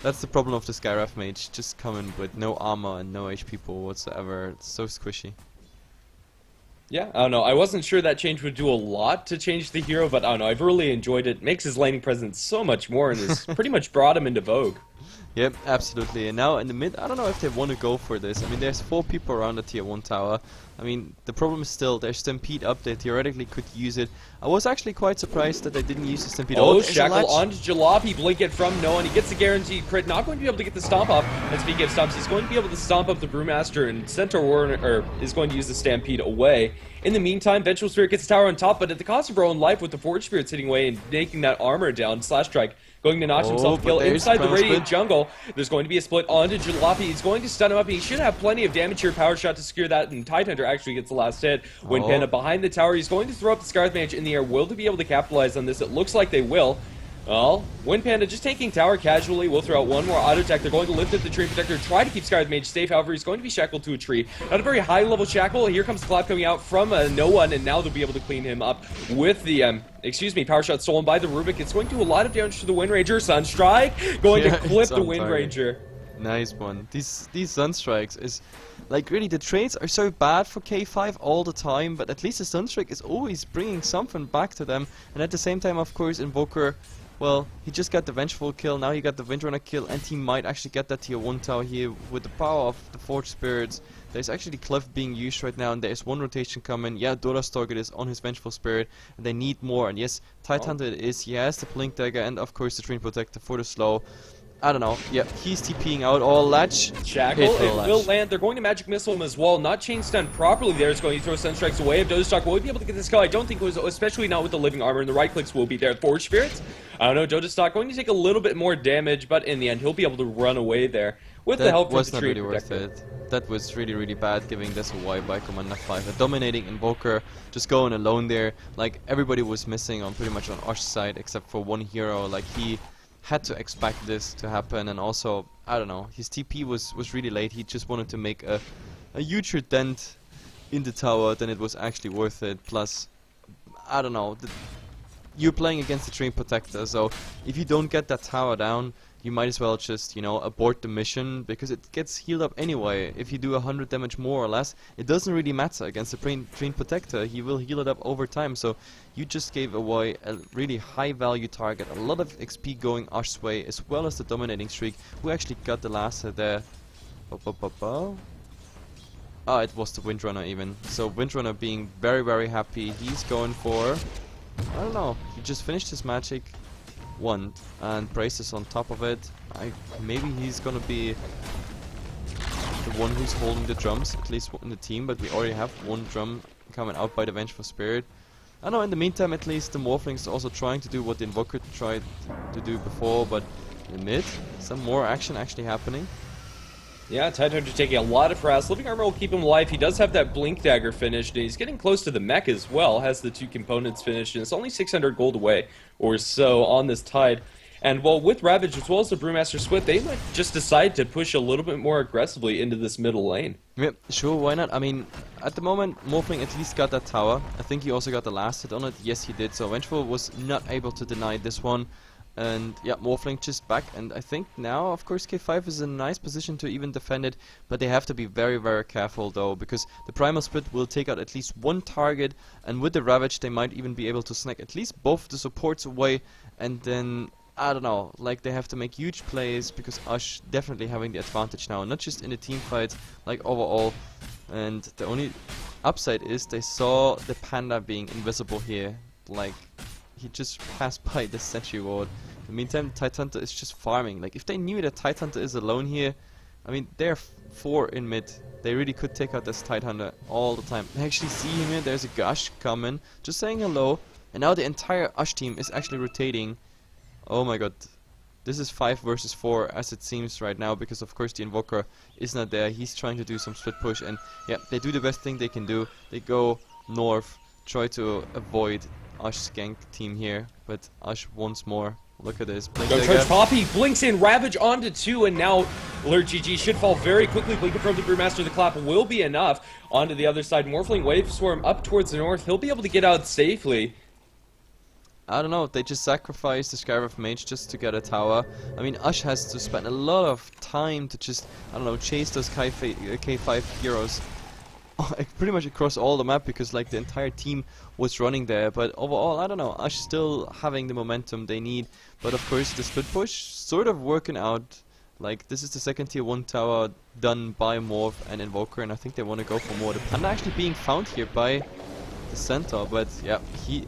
That's the problem of the Skywrath Mage, just coming with no armor and no HP pool whatsoever. It's so squishy. Yeah, I don't know. I wasn't sure that change would do a lot to change the hero, but I don't know. I've really enjoyed it. Makes his laning presence so much more and has pretty much brought him into vogue. Yep, absolutely. And now in the mid, I don't know if they want to go for this. I mean, there's 4 people around the Tier 1 tower. I mean, the problem is still, there's Stampede up. They theoretically could use it. I was actually quite surprised that they didn't use the Stampede. Oh, Shackle onto Jalopy, blink it from Noah, and he gets the guaranteed crit. Not going to be able to get the stomp off. And speaking of stomps, he's going to be able to stomp up the Brewmaster, and Centaur Warrunner is going to use the Stampede away. In the meantime, Vengeful Spirit gets the tower on top, but at the cost of her own life with the Forge Spirit sitting away and making that armor down. Slash Strike going to notch himself a kill inside the Radiant Jungle. There's going to be a split onto Jalopy. He's going to stun him up. He should have plenty of damage here. Power Shot to secure that, and Tidehunter actually gets the last hit. Wind Panda behind the tower. He's going to throw up the Scarlet Mage in the air. Will they be able to capitalize on this? It looks like they will. Well, Wind Panda just taking tower casually. We'll throw out one more auto attack. They're going to lift up the Dream Protector, try to keep Scarlet Mage safe. However, he's going to be shackled to a tree. Not a very high level shackle. Here comes the clap coming out from no one, and now they'll be able to clean him up with the Power Shot stolen by the Rubik. It's going to do a lot of damage to the Wind Ranger. Sunstrike going to clip the Wind Ranger. Nice one. These Sunstrikes is like, really, the trades are so bad for K5 all the time, but at least the Sunstrike is always bringing something back to them. And at the same time, of course, Invoker well, he just got the Vengeful kill, now he got the Windrunner kill, and he might actually get that tier 1 tower here with the power of the Forge Spirits. There's actually Clef being used right now, and there's one rotation coming. Yeah, Dora's target is on his Vengeful Spirit, and they need more. And yes, Tidehunter it is. He has the Blink Dagger, and of course the Train Protector for the slow. I don't know. Yeah, he's TPing out all latch. Shackle, it will land. They're going to Magic Missile him as well. Not chain stun properly there. It's going to throw Sun Strikes away. If Dotastock will be able to get this kill, I don't think it was, especially not with the Living Armor, and the right clicks will be there. Forge Spirits, I don't know, Dotastock going to take a little bit more damage, but in the end, he'll be able to run away there with the help from the Tree Protector. That was really, really bad, giving this away by Commander 5. A dominating Invoker, just going alone there. Like, everybody was missing on pretty much on Osh's side, except for one hero. Like, he had to expect this to happen, and also, I don't know, his TP was really late. He just wanted to make a huger dent in the tower than it was actually worth it. Plus, I don't know, you're playing against the Train Protector, so if you don't get that tower down, you might as well just, you know, abort the mission, because it gets healed up anyway. If you do 100 damage more or less, it doesn't really matter against the Train Protector. He will heal it up over time, so you just gave away a really high value target, a lot of XP going Osh's way, as well as the dominating streak, who actually got the last hit there. Ah, it was the Windrunner even. So Windrunner being very, very happy. He's going for, I don't know, he just finished his magic wand and braces on top of it. Maybe he's gonna be the one who's holding the drums, at least in the team, but we already have one drum coming out by the Vengeful Spirit. I know, in the meantime at least the Morphling's also trying to do what the Invoker tried to do before, but in mid, some more action actually happening. Yeah, Tidehunter taking a lot of harass. Living Armor will keep him alive. He does have that Blink Dagger finished, and he's getting close to the mech as well. Has the two components finished, and it's only 600 gold away or so on this Tide. And well, with Ravage as well as the Brewmaster Split, they might just decide to push a little bit more aggressively into this middle lane. Yeah, sure, why not? I mean, at the moment, Morphling at least got that tower. I think he also got the last hit on it. Yes, he did. So Vengeful was not able to deny this one. And yeah, Morphling just back, and I think now, of course, K5 is in a nice position to even defend it, but they have to be very, very careful though, because the Primal Split will take out at least one target, and with the Ravage they might even be able to snag at least both the supports away, and then, I don't know, like they have to make huge plays, because Osh definitely having the advantage now, not just in the team fights, like overall, and the only upside is they saw the Panda being invisible here, like, he just passed by the Sentry Ward. In the meantime, Tidehunter is just farming. Like, if they knew that Tidehunter is alone here, I mean, they're 4 in mid. They really could take out this Tidehunter all the time. I actually see him here. There's a Gush coming, just saying hello. And now the entire Ush team is actually rotating. Oh my god. This is 5 versus 4 as it seems right now, because of course the Invoker is not there. He's trying to do some split push, and yeah, they do the best thing they can do. They go north, try to avoid Ush gank team here, but Ush once more. Look at this. Blink Go charge Poppy, blinks in, Ravage onto 2, and now Alert GG should fall very quickly. Blinking from the Brewmaster, the clap will be enough. Onto the other side, Morphling Wave Swarm up towards the north. He'll be able to get out safely. I don't know, they just sacrificed the Skyriff Mage just to get a tower. I mean, Ush has to spend a lot of time to just, I don't know, chase those K5 heroes pretty much across all the map, because like the entire team was running there. But overall, I don't know, Ush still having the momentum they need. But of course the split push sort of working out. Like, this is the second tier 1 tower done by Morph and Invoker, and I think they want to go for more. The Panda actually being found here by the Centaur, but yeah,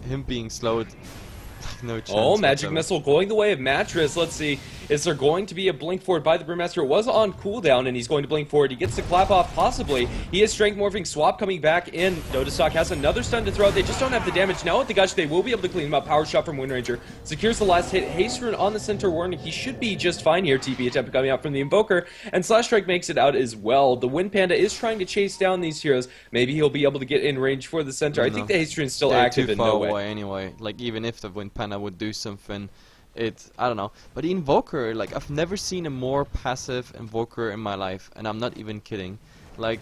him being slowed. No chance. Oh, Magic Missile going the way of Mattress. Let's see. Is there going to be a blink forward by the Brewmaster? It was on cooldown, and he's going to blink forward. He gets the clap off, possibly. He is Strength Morphing. Swap coming back in. Dotastock has another stun to throw out. They just don't have the damage. Now with the Gush, they will be able to clean him up. Power Shot from Windranger. Secures the last hit. Haste Rune on the Centaur Warning. He should be just fine here. TP attempt coming out from the Invoker. And Slash Strike makes it out as well. The Wind Panda is trying to chase down these heroes. Maybe he'll be able to get in range for the Centaur. I think the Haste Rune is still active too in far no way. away anyway. Like, even if the Wind Panda would do something, I don't know. But the Invoker, like, I've never seen a more passive Invoker in my life, and I'm not even kidding. Like,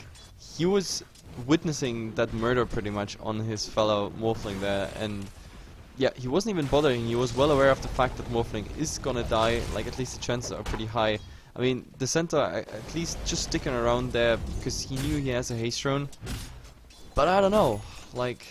he was witnessing that murder pretty much on his fellow Morphling there, and yeah, he wasn't even bothering. He was well aware of the fact that Morphling is gonna die. Like, at least the chances are pretty high. I mean, the Centaur at least just sticking around there because he knew he has a haste rune. But I don't know, like,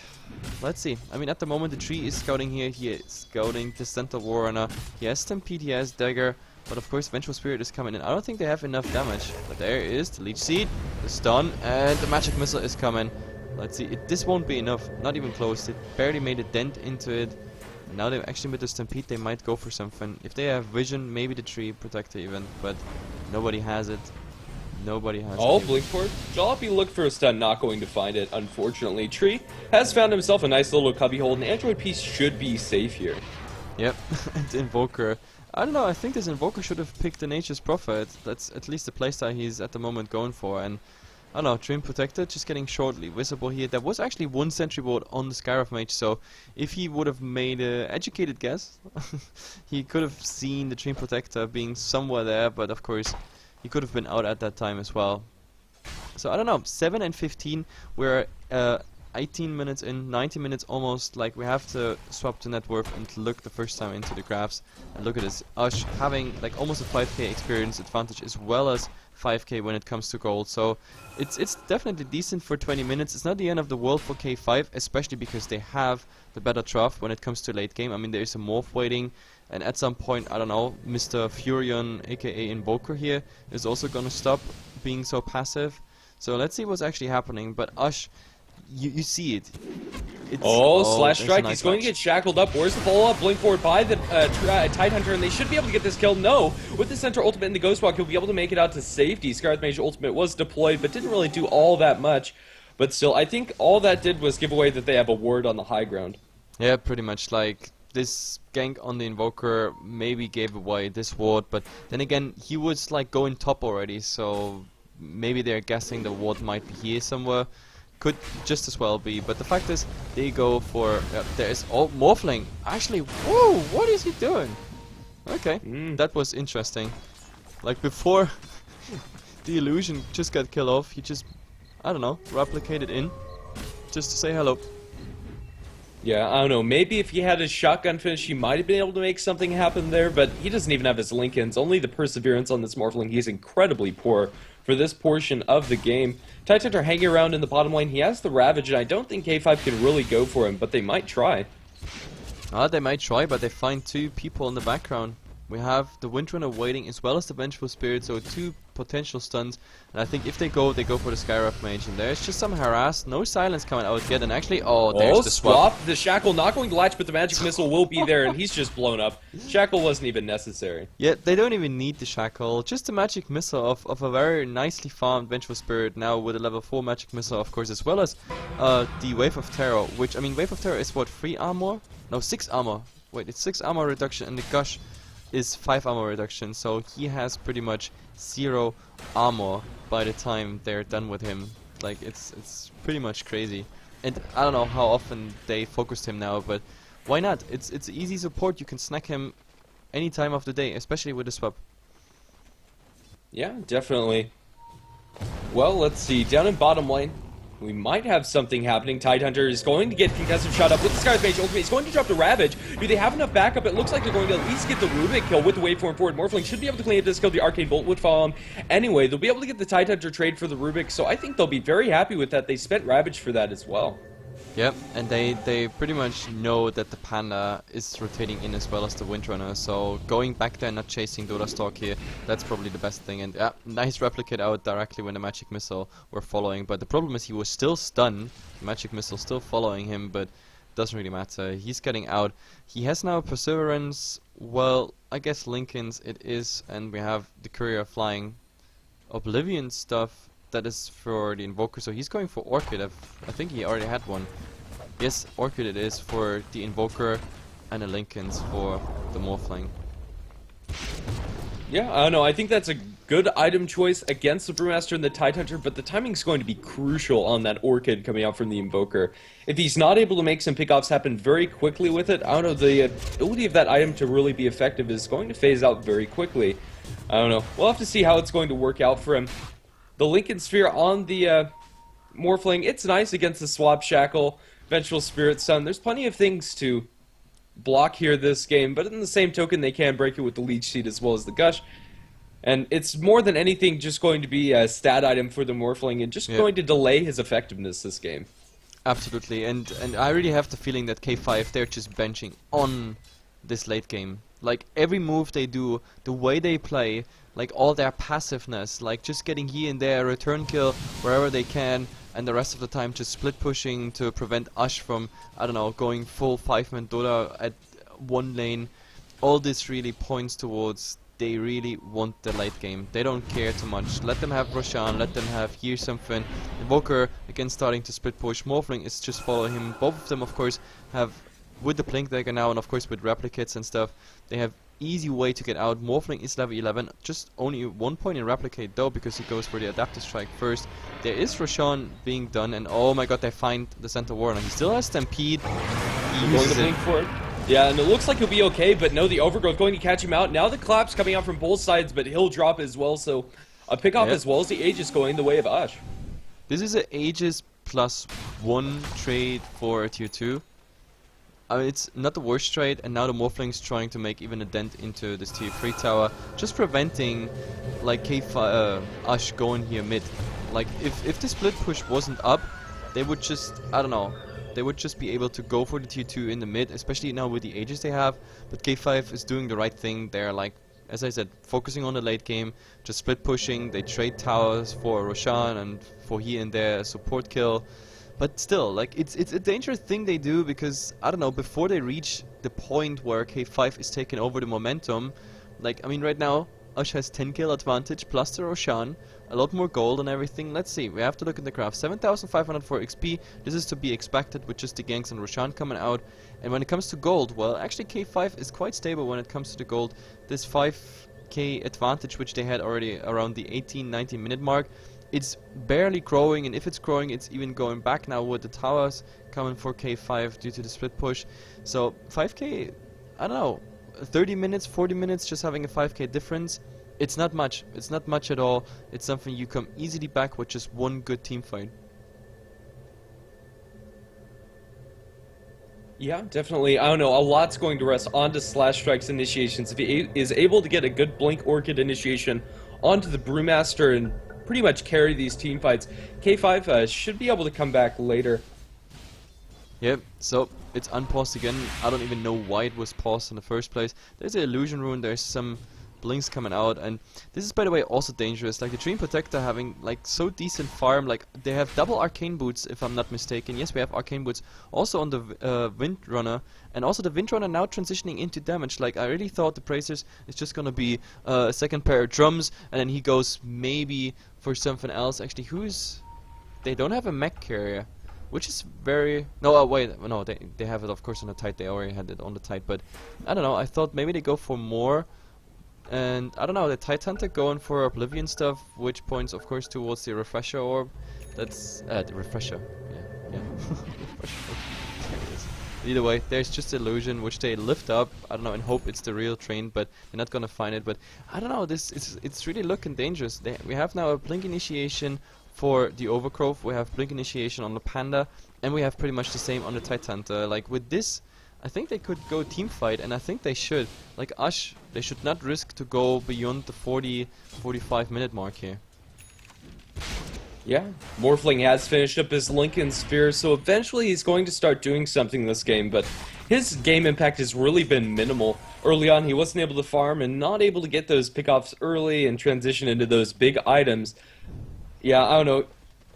Let's see. I mean, at the moment, the tree is scouting here. He is scouting the center Warrunner. He has Stampede, he has Dagger. But of course, Vengeful Spirit is coming in. I don't think they have enough damage. But there is the Leech Seed, the stun, and the Magic Missile is coming. Let's see. This won't be enough. Not even close. They barely made a dent into it. Now they actually with the Stampede, they might go for something. If they have Vision, maybe the Tree Protector even. But nobody has it. Nobody has Oh, it. Blink Forward. Jalopy looked for a stun, not going to find it, unfortunately. Tree has found himself a nice little cubbyhole, and Android Piece should be safe here. Yep, and Invoker. I don't know, I think this Invoker should have picked the Nature's Prophet. That's at least the playstyle he's at the moment going for. And I don't know, Dream Protector just getting shortly visible here. There was actually one sentry ward on the Scarab Mage, so if he would have made an educated guess, he could have seen the Dream Protector being somewhere there, but of course he could have been out at that time as well. So I don't know, 7 and 15, we're 18 minutes in, 90 minutes almost. Like, we have to swap to net worth and look the first time into the graphs. And look at this, Ush having like almost a 5k experience advantage as well as 5k when it comes to gold. So it's definitely decent for 20 minutes. It's not the end of the world for K5, especially because they have the better trough when it comes to late game. I mean, there is a morph waiting, and at some point, I don't know, Mr. Furion, aka Invoker here, is also gonna stop being so passive. So let's see what's actually happening. But Ush, you see it. Slash Strike. Nice He's going match. to get shackled up. Where's the follow-up? Blink Forward by the Tidehunter, and they should be able to get this kill. No, with the Center Ultimate and the Ghost Walk, he'll be able to make it out to safety. Scarlet Mage Ultimate was deployed, but didn't really do all that much. But still, I think all that did was give away that they have a ward on the high ground. Yeah, pretty much. Like, this gank on the Invoker maybe gave away this ward, but then again, he was like going top already, so maybe they're guessing the ward might be here somewhere. Could just as well be, but the fact is, they go for, there is, oh, Morphling, actually, whoa, what is he doing? Okay, that was interesting. Like, before the illusion just got killed off, he just, I don't know, replicated in, just to say hello. Yeah, I don't know. Maybe if he had his shotgun finish, he might have been able to make something happen there, but he doesn't even have his Lincolns. Only the Perseverance on this Morphling. He's incredibly poor for this portion of the game. Tidehunter hanging around in the bottom lane. He has the Ravage, and I don't think K5 can really go for him, but they might try. They might try, but they find two people in the background. We have the Windrunner waiting as well as the Vengeful Spirit, so two potential stuns. And I think if they go for the Skywrath Mage. And there's just some harass, no silence coming out yet. And actually, there's the swap. The Shackle not going to latch, but the Magic Missile will be there, and he's just blown up. Shackle wasn't even necessary. Yeah, they don't even need the Shackle. Just the Magic Missile of a very nicely farmed Vengeful Spirit now with a level 4 Magic Missile, of course, as well as the Wave of Terror, which, I mean, Wave of Terror is what, 3 armor? No, 6 armor. Wait, it's 6 armor reduction, and the Gush is 5 armor reduction, so he has pretty much 0 armor by the time they're done with him. Like, it's pretty much crazy. And I don't know how often they focused him now, but why not? It's easy support. You can snack him any time of the day, especially with the swap. Yeah, definitely. Well, let's see. Down in bottom lane, we might have something happening. Tidehunter is going to get contested shot up with the Scarlet Mage Ultimate. He's going to drop the Ravage. Do they have enough backup? It looks like they're going to at least get the Rubik kill with the waveform forward. Morphling should be able to clean up this kill. The Arcane Bolt would follow him. Anyway, they'll be able to get the Tidehunter trade for the Rubik, so I think they'll be very happy with that. They spent Ravage for that as well. Yep, and they pretty much know that the Panda is rotating in as well as the Windrunner, so going back there and not chasing Dota Stalk here, that's probably the best thing. And yeah, nice replicate out directly when the Magic Missile were following, but the problem is he was still stunned, the Magic Missile still following him, but doesn't really matter. He's getting out. He has now Perseverance, well, I guess Lincoln's it is, and we have the Courier flying Oblivion stuff. That is for the Invoker, so he's going for Orchid. I think he already had one. Yes, Orchid it is for the Invoker, and the Lincolns for the Morphling. Yeah, I don't know. I think that's a good item choice against the Brewmaster and the Tidehunter, but the timing's going to be crucial on that Orchid coming out from the Invoker. If he's not able to make some pickoffs happen very quickly with it, I don't know, the ability of that item to really be effective is going to phase out very quickly. I don't know. We'll have to see how it's going to work out for him. The Lincoln Sphere on the Morphling, it's nice against the Swap Shackle, Vengeful Spirit Sun. There's plenty of things to block here this game, but in the same token, they can break it with the Leech Seed as well as the Gush. And it's more than anything just going to be a stat item for the Morphling and just going to delay his effectiveness this game. Absolutely, and I really have the feeling that K5, they're just benching on this late game. Like every move they do, the way they play, like all their passiveness, like just getting here and there, return kill wherever they can, and the rest of the time just split pushing to prevent Ash from, I don't know, going full 5-man Dota at one lane. All this really points towards they really want the late game. They don't care too much. Let them have Roshan, let them have here something. Invoker again starting to split push. Morphling is just following him. Both of them of course have, with the Blink Dagger now and of course with replicates and stuff, they have easy way to get out. Morphling is level 11, just only 1 point in replicate though because he goes for the adaptive strike first. There is Roshan being done and oh my god, they find the center warden. He still has Stampede. He Going to uses blink it. for it. Yeah, and it looks like he'll be okay, but no, the Overgrowth going to catch him out. Now the collapse coming out from both sides, but he'll drop as well, so a pick off Yep. as well as the Aegis going the way of Ash. This is an Aegis +1 trade for a tier 2. I mean, it's not the worst trade, and now the Morphling's trying to make even a dent into this tier 3 tower, just preventing like Ash going here mid. Like if the split push wasn't up, they would just, I don't know, they would just be able to go for the tier 2 in the mid, especially now with the Aegis they have. But K5 is doing the right thing. They're like, as I said, focusing on the late game, just split pushing. They trade towers for Roshan and for here and there a support kill. But still, like it's a dangerous thing they do because I don't know, before they reach the point where K5 is taking over the momentum, like I mean right now Ash has 10 kill advantage plus the Roshan, a lot more gold and everything. Let's see, we have to look at the graph. 7,504 XP, this is to be expected with just the ganks and Roshan coming out. And when it comes to gold, well actually K5 is quite stable when it comes to the gold. This 5k advantage which they had already around the 18-19 minute mark, it's barely growing, and if it's growing it's even going back now with the towers coming for K5 due to the split push. So 5k, I don't know, 30 minutes, 40 minutes just having a 5k difference, it's not much. It's not much at all. It's something you come easily back with just one good team fight. Yeah, definitely. I don't know, a lot's going to rest onto Slash Strike's initiations. If he is able to get a good Blink Orchid initiation onto the Brewmaster and pretty much carry these team fights, K5 should be able to come back later. Yep, so it's unpaused again. I don't even know why it was paused in the first place. There's an illusion rune, there's some blinks coming out, and this is by the way also dangerous. Like the Dream Protector having like so decent farm, like they have double arcane boots if I'm not mistaken. Yes, we have arcane boots also on the Windrunner, and also the Windrunner now transitioning into damage. Like I really thought the Bracers is just gonna be a second pair of drums, and then he goes maybe for something else. Actually, they don't have a mech carrier, which is very... No, wait, no, they have it of course on the Tide. They already had it on the Tide, but I don't know, I thought maybe they go for more. And I don't know, the Tide Hunter going for Oblivion stuff, which points of course towards the Refresher Orb. That's... the Refresher. Yeah. Refresher. There it is. Either way, there's just Illusion, which they lift up, I don't know, and hope it's the real train, but they're not gonna find it. But I don't know, it's really looking dangerous. We have now a Blink Initiation for the Overgrowth, we have Blink Initiation on the Panda, and we have pretty much the same on the Tide Hunter. Like with this, I think they could go team fight, and I think they should. Like Ash, they should not risk to go beyond the 40-45 minute mark here. Yeah, Morphling has finished up his Lincoln Sphere, so eventually he's going to start doing something this game, but his game impact has really been minimal. Early on, he wasn't able to farm and not able to get those pickoffs early and transition into those big items. Yeah, I don't know.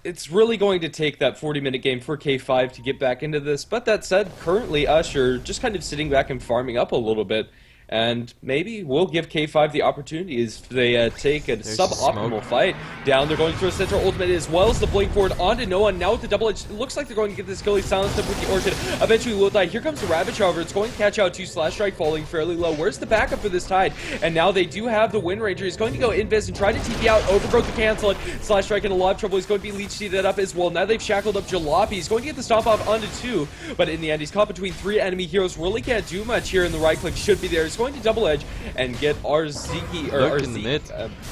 It's really going to take that 40-minute game for K5 to get back into this, but that said, currently Usher just kind of sitting back and farming up a little bit. And maybe we'll give K5 the opportunity as they take a suboptimal fight down. They're going for a center ultimate as well as the blink forward onto Noah. Now with the double edge, it looks like they're going to get this kill. He silenced up with the Orchid. Eventually will die. Here comes the Ravage, however. It's going to catch out to Slash Strike falling fairly low. Where's the backup for this Tide? And now they do have the Wind Ranger. He's going to go invis and try to TP out. Overgrowth to cancel it. Slash Strike in a lot of trouble. He's going to be leech seated up as well. Now they've shackled up Jalopy. He's going to get the stomp off onto 2. But in the end, he's caught between 3 enemy heroes. Really can't do much here, and the right click should be there. just going to double edge and get RZki, or Look RZ. in the mid.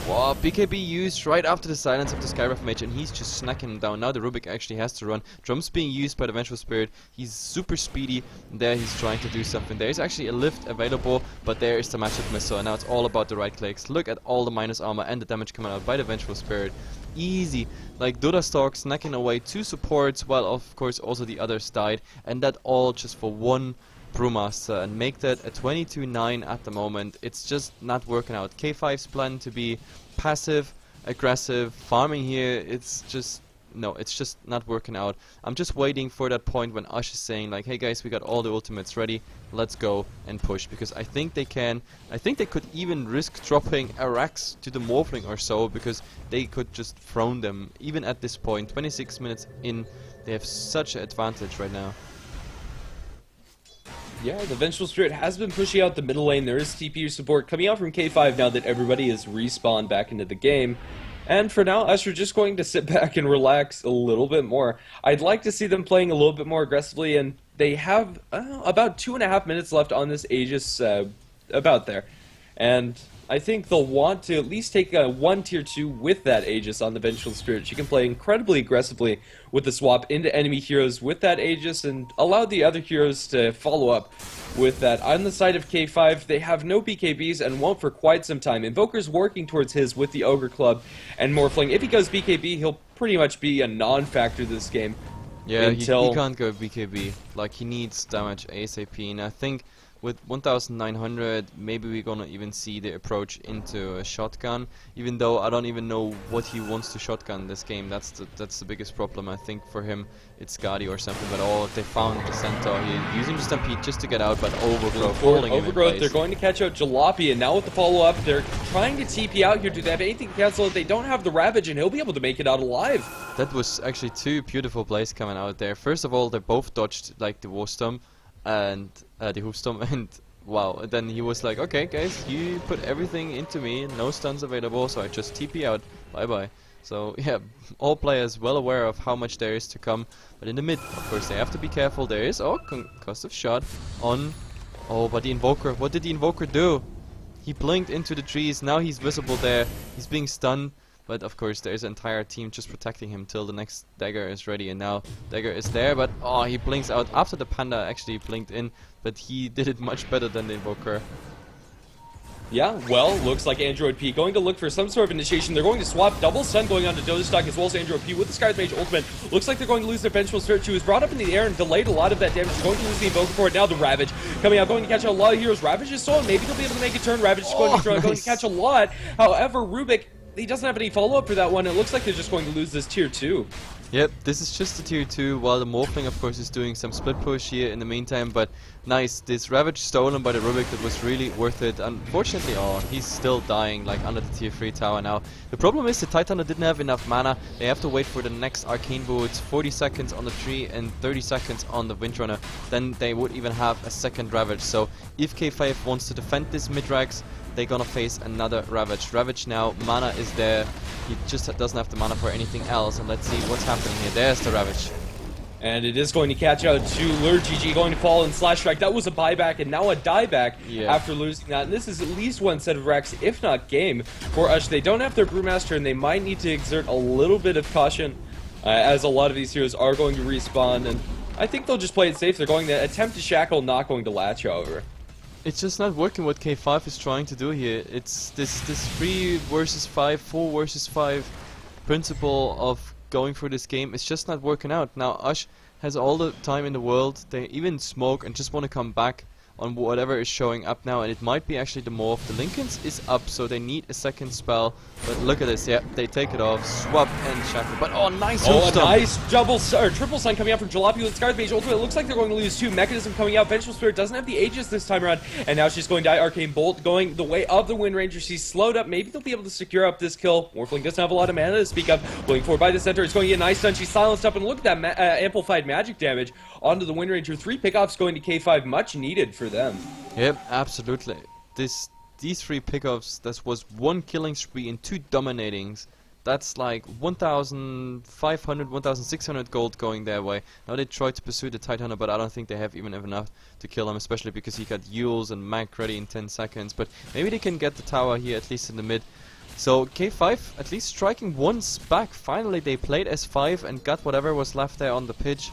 Wow, BKB used right after the silence of the Skywrath Mage, and he's just snacking him down. Now the Rubik actually has to run. Drums being used by the Vengeful Spirit. He's super speedy. There he's trying to do something. There is actually a lift available, but there is the matchup missile, and now it's all about the right clicks. Look at all the minus armor and the damage coming out by the Vengeful Spirit. Easy. Like Dota Stalk snacking away 2 supports, while of course also the others died, and that all just for one Brewmaster, and make that a 22-9 at the moment. It's just not working out. K5's plan to be passive, aggressive, farming here, it's just not working out. I'm just waiting for that point when Ush is saying like, hey guys, we got all the ultimates ready, let's go and push, because I think they can. I think they could even risk dropping a Rax to the Morphling or so, because they could just throne them. Even at this point, 26 minutes in, they have such an advantage right now. Yeah, the Vengeful Spirit has been pushing out the middle lane. There is TPU support coming out from K5 now that everybody is respawned back into the game. And for now, Usher just going to sit back and relax a little bit more. I'd like to see them playing a little bit more aggressively, and they have about 2.5 minutes left on this Aegis, about there. And I think they'll want to at least take a 1 tier 2 with that Aegis on the Vengeful Spirit. She can play incredibly aggressively with the swap into enemy heroes with that Aegis and allow the other heroes to follow up with that. On the side of K5, they have no BKBs and won't for quite some time. Invoker's working towards his with the Ogre Club and Morphling. If he goes BKB, he'll pretty much be a non-factor this game. Yeah, until he can't go BKB. Like, he needs damage ASAP, and I think with 1900, maybe we're gonna even see the approach into a shotgun. Even though I don't even know what he wants to shotgun this game. That's the biggest problem. I think for him it's Skadi or something. But they found the Centaur. He's using the Stampede just to get out, but Overgrowth holding him in Overgrowth, place. they're going to catch out Jalopy, and now with the follow-up, they're trying to TP out here. Do they have anything to cancel it? They don't have the Ravage, and he'll be able to make it out alive. That was actually 2 beautiful plays coming out there. First of all, they both dodged like the Warstorm and the Hoofstorm, and wow, and then he was like, okay guys, you put everything into me, no stuns available, so I just TP out, bye bye. So yeah, all players well aware of how much there is to come, but in the mid, of course, they have to be careful. There is, concussive shot on, but the Invoker, what did the Invoker do? He blinked into the trees, now he's visible there, he's being stunned. But of course there's an entire team just protecting him till the next dagger is ready, and now dagger is there, but he blinks out after the Panda actually blinked in, but he did it much better than the Invoker. Yeah, well, looks like Android P going to look for some sort of initiation. They're going to swap double stun going on to Dota Stock as well as Android P with the Sky's Mage ultimate. Looks like they're going to lose their Vengeful Spirit. She was brought up in the air and delayed a lot of that damage. They're going to lose the Invoker for it. Now the Ravage coming out, going to catch a lot of heroes. Ravage is stolen. Maybe they'll be able to make a turn. Ravage is going to catch a lot. However, Rubik, he doesn't have any follow-up for that one. It looks like they're just going to lose this tier 2. Yep, this is just the tier 2, while the Morphling of course is doing some split push here in the meantime, but nice, this Ravage stolen by the Rubik, that was really worth it. Unfortunately, he's still dying like under the tier 3 tower now. The problem is the Titanic didn't have enough mana. They have to wait for the next Arcane Boots, 40 seconds on the tree and 30 seconds on the Windrunner, then they would even have a second Ravage. So if K5 wants to defend this mid-Rax, they're gonna face another Ravage. Ravage now, mana is there, he just doesn't have the mana for anything else, and let's see what's happening here. There's the Ravage. And it is going to catch out to Lure GG, going to fall in Slash Strike. That was a buyback and now a dieback after losing that. And this is at least one set of racks, if not game, for Ush. They don't have their Brewmaster, and they might need to exert a little bit of caution, as a lot of these heroes are going to respawn. And I think they'll just play it safe. They're going to attempt to shackle, not going to latch, however. It's just not working what K5 is trying to do here. It's this 3 versus 5, 4 versus 5 principle of going for this game. It's just not working out. Now Ush has all the time in the world. They even smoke and just want to come back on whatever is showing up now, and it might be actually the Morph. The Lincolns is up, so they need a second spell, but look at this, yeah, they take it off, swap and shackle, but nice a nice triple stun coming out from Jalopy with Scar's Mage ultimate. It looks like they're going to lose 2. Mechanism coming out, Vengeful Spirit doesn't have the Aegis this time around, and now she's going to die. Arcane Bolt going the way of the Wind Ranger. She's slowed up, maybe they'll be able to secure up this kill. Morphling doesn't have a lot of mana to speak of, going forward by the center, it's going to get a nice stun, she's silenced up, and look at that amplified magic damage onto the Wind Ranger. 3 pickoffs going to K5, much needed for them. Yep, absolutely. These 3 pickups, that was 1 killing spree and 2 dominatings. That's like 1,500, 1,600 gold going their way. Now they try to pursue the Titanhunter, but I don't think they have even enough to kill him, especially because he got Yules and Mag ready in 10 seconds. But maybe they can get the tower here, at least in the mid. So K5 at least striking once back. Finally they played S5 and got whatever was left there on the pitch.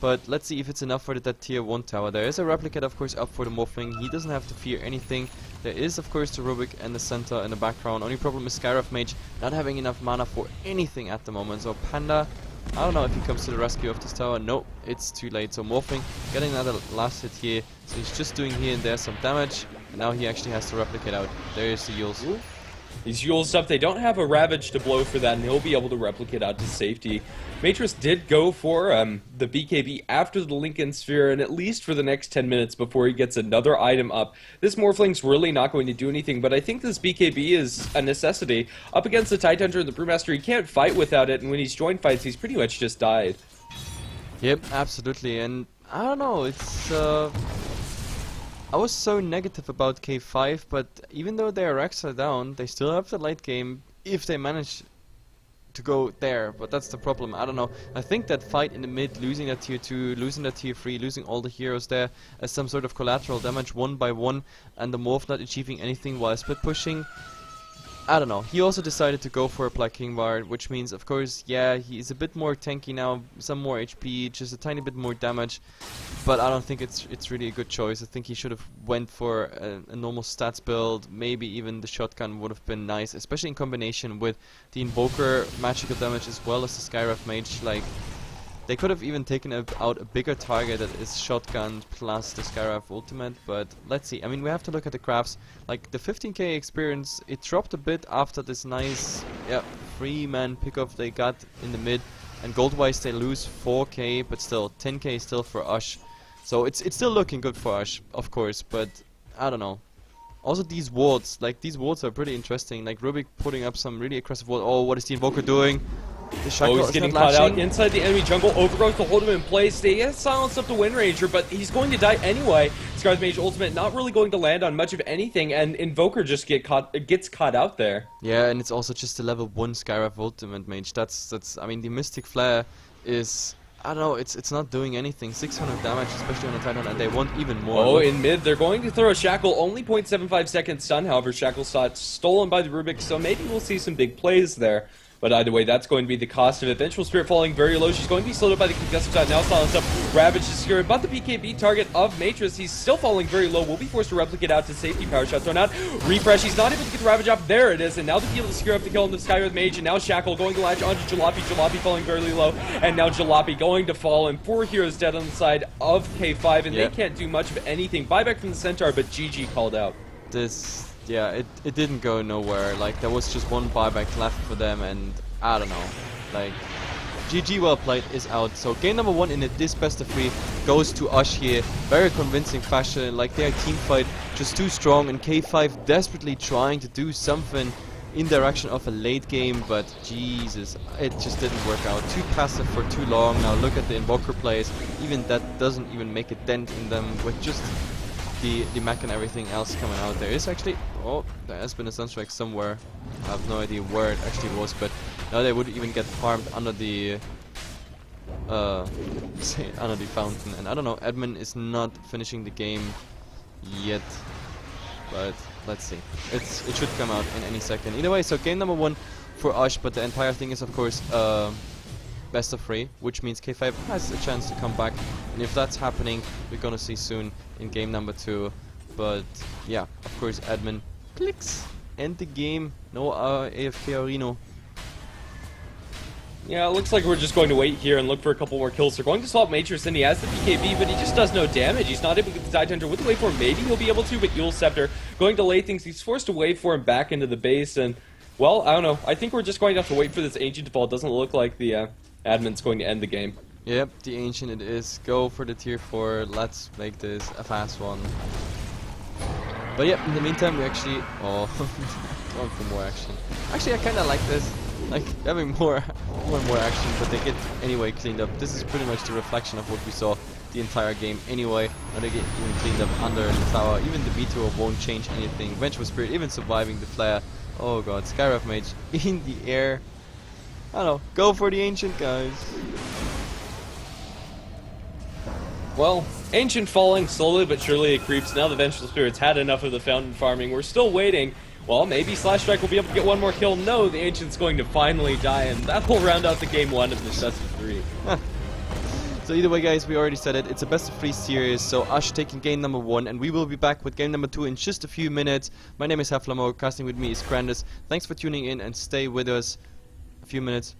But let's see if it's enough for that tier 1 tower. There is a replicate, of course, up for the Morphling. He doesn't have to fear anything. There is, of course, the Rubik and the center in the background. Only problem is Skyrath Mage not having enough mana for anything at the moment. So Panda, I don't know if he comes to the rescue of this tower. No, it's too late. So Morphling getting another last hit here. So he's just doing here and there some damage. And now he actually has to replicate out. There is the Yules. He's Yules up. They don't have a Ravage to blow for that, and he'll be able to replicate out to safety. Matrix did go for the BKB after the Lincoln Sphere, and at least for the next 10 minutes before he gets another item up. This Morphling's really not going to do anything, but I think this BKB is a necessity. Up against the Tidehunter and the Brewmaster, he can't fight without it, and when he's joined fights, he's pretty much just died. Yep, absolutely, and I don't know, it's I was so negative about K5, but even though their racks are down, they still have the late game if they manage to go there. But that's the problem. I don't know. I think that fight in the mid, losing that tier 2, losing that tier 3, losing all the heroes there as some sort of collateral damage one by one, and the Morph not achieving anything while split pushing. I don't know. He also decided to go for a Black King Bar, which means, of course, yeah, he's a bit more tanky now, some more HP, just a tiny bit more damage. But I don't think it's really a good choice. I think he should have went for a normal stats build. Maybe even the shotgun would have been nice, especially in combination with the Invoker magical damage as well as the Skyrath Mage. Like, they could have even taken out a bigger target that is shotgun plus the Skyrath ultimate, but let's see. I mean, we have to look at the graphs. Like, the 15k experience, it dropped a bit after this nice, yeah, 3-man pickoff they got in the mid. And gold-wise, they lose 4k, but still, 10k still for Ush. So it's still looking good for Ush, of course, but I don't know. Also, these wards, like, these wards are pretty interesting. Like, Rubik putting up some really aggressive wards. Oh, what is the Invoker doing? Oh, he's getting caught out inside the enemy jungle. Overgrowth to hold him in place. They have silenced up the Wind Ranger, but he's going to die anyway. Scar's Mage ultimate not really going to land on much of anything, and Invoker just gets caught out there. Yeah, and it's also just a level 1 Skyrath ultimate mage. That's I mean, the Mystic Flare is, I don't know, it's not doing anything. 600 damage, especially on the Titan, and they want even more. Oh, in mid, they're going to throw a Shackle. Only 0.75 second stun, however, Shackle shot stolen by the Rubik, so maybe we'll see some big plays there. But either way, that's going to be the cost of it. Vengeful Spirit falling very low. She's going to be slowed up by the concussive shot. Now silenced up. Ravage is secured. But the BKB target of Matrix, he's still falling very low. Will be forced to replicate out to safety. Power shot thrown out. Refresh. He's not able to get the Ravage off. There it is. And now the heal to secure up the kill on the Skyrath Mage. And now Shackle going to latch onto Jalopy. Jalopy falling very low. And now Jalopy going to fall. And 4 heroes dead on the side of K5. And they can't do much of anything. Buyback from the Centaur, but GG called out. Yeah, it didn't go nowhere. Like, there was just one buyback left for them, and I don't know. Like, GG well played is out. So game number 1 in this best of 3 goes to Ush here. Very convincing fashion. Like, their team fight just too strong, and K5 desperately trying to do something in direction of a late game, but Jesus, it just didn't work out. Too passive for too long. Now look at the Invoker plays. Even that doesn't even make a dent in them with just the mech and everything else coming out. There is actually, oh, there has been a Sunstrike somewhere. I have no idea where it actually was, but now they would even get farmed under the under the fountain. And I don't know, admin is not finishing the game yet, but let's see. It should come out in any second. Either way, so game number 1 for Ush, but the entire thing is, of course, best of 3, which means K5 has a chance to come back, and if that's happening, we're gonna see soon in game number 2. But yeah, of course, admin clicks, end the game. No AFK Arino. Yeah, it looks like we're just going to wait here and look for a couple more kills. They're going to swap Matrix, and he has the BKB, but he just does no damage. He's not able to get the Tidehunter with the waveform. Maybe he'll be able to, but Yule Scepter going to lay things. He's forced to waveform back into the base, and well, I don't know. I think we're just going to have to wait for this Ancient to fall. It doesn't look like the admin's going to end the game. Yep, the Ancient it is. Go for the tier 4. Let's make this a fast one. But yeah, in the meantime, we actually... Oh, going for more action. Actually, I kind of like this. Like, having more and more action, but they get anyway cleaned up. This is pretty much the reflection of what we saw the entire game anyway. Now they get even cleaned up under the tower. Even the Vito won't change anything. Vengeful Spirit even surviving the flare. Oh god, Skyrath Mage in the air. I don't know. Go for the Ancient, guys. Well, Ancient falling slowly but surely it creeps. Now the Vengeful Spirits had enough of the Fountain farming. We're still waiting. Well, maybe Slash Strike will be able to get one more kill. No, the Ancient's going to finally die, and that will round out the game 1 of this best of 3. So either way, guys, we already said it. It's a best of 3 series, so Ash taking game number 1, and we will be back with game number 2 in just a few minutes. My name is Heflatv, casting with me is Grandis. Thanks for tuning in, and stay with us a few minutes.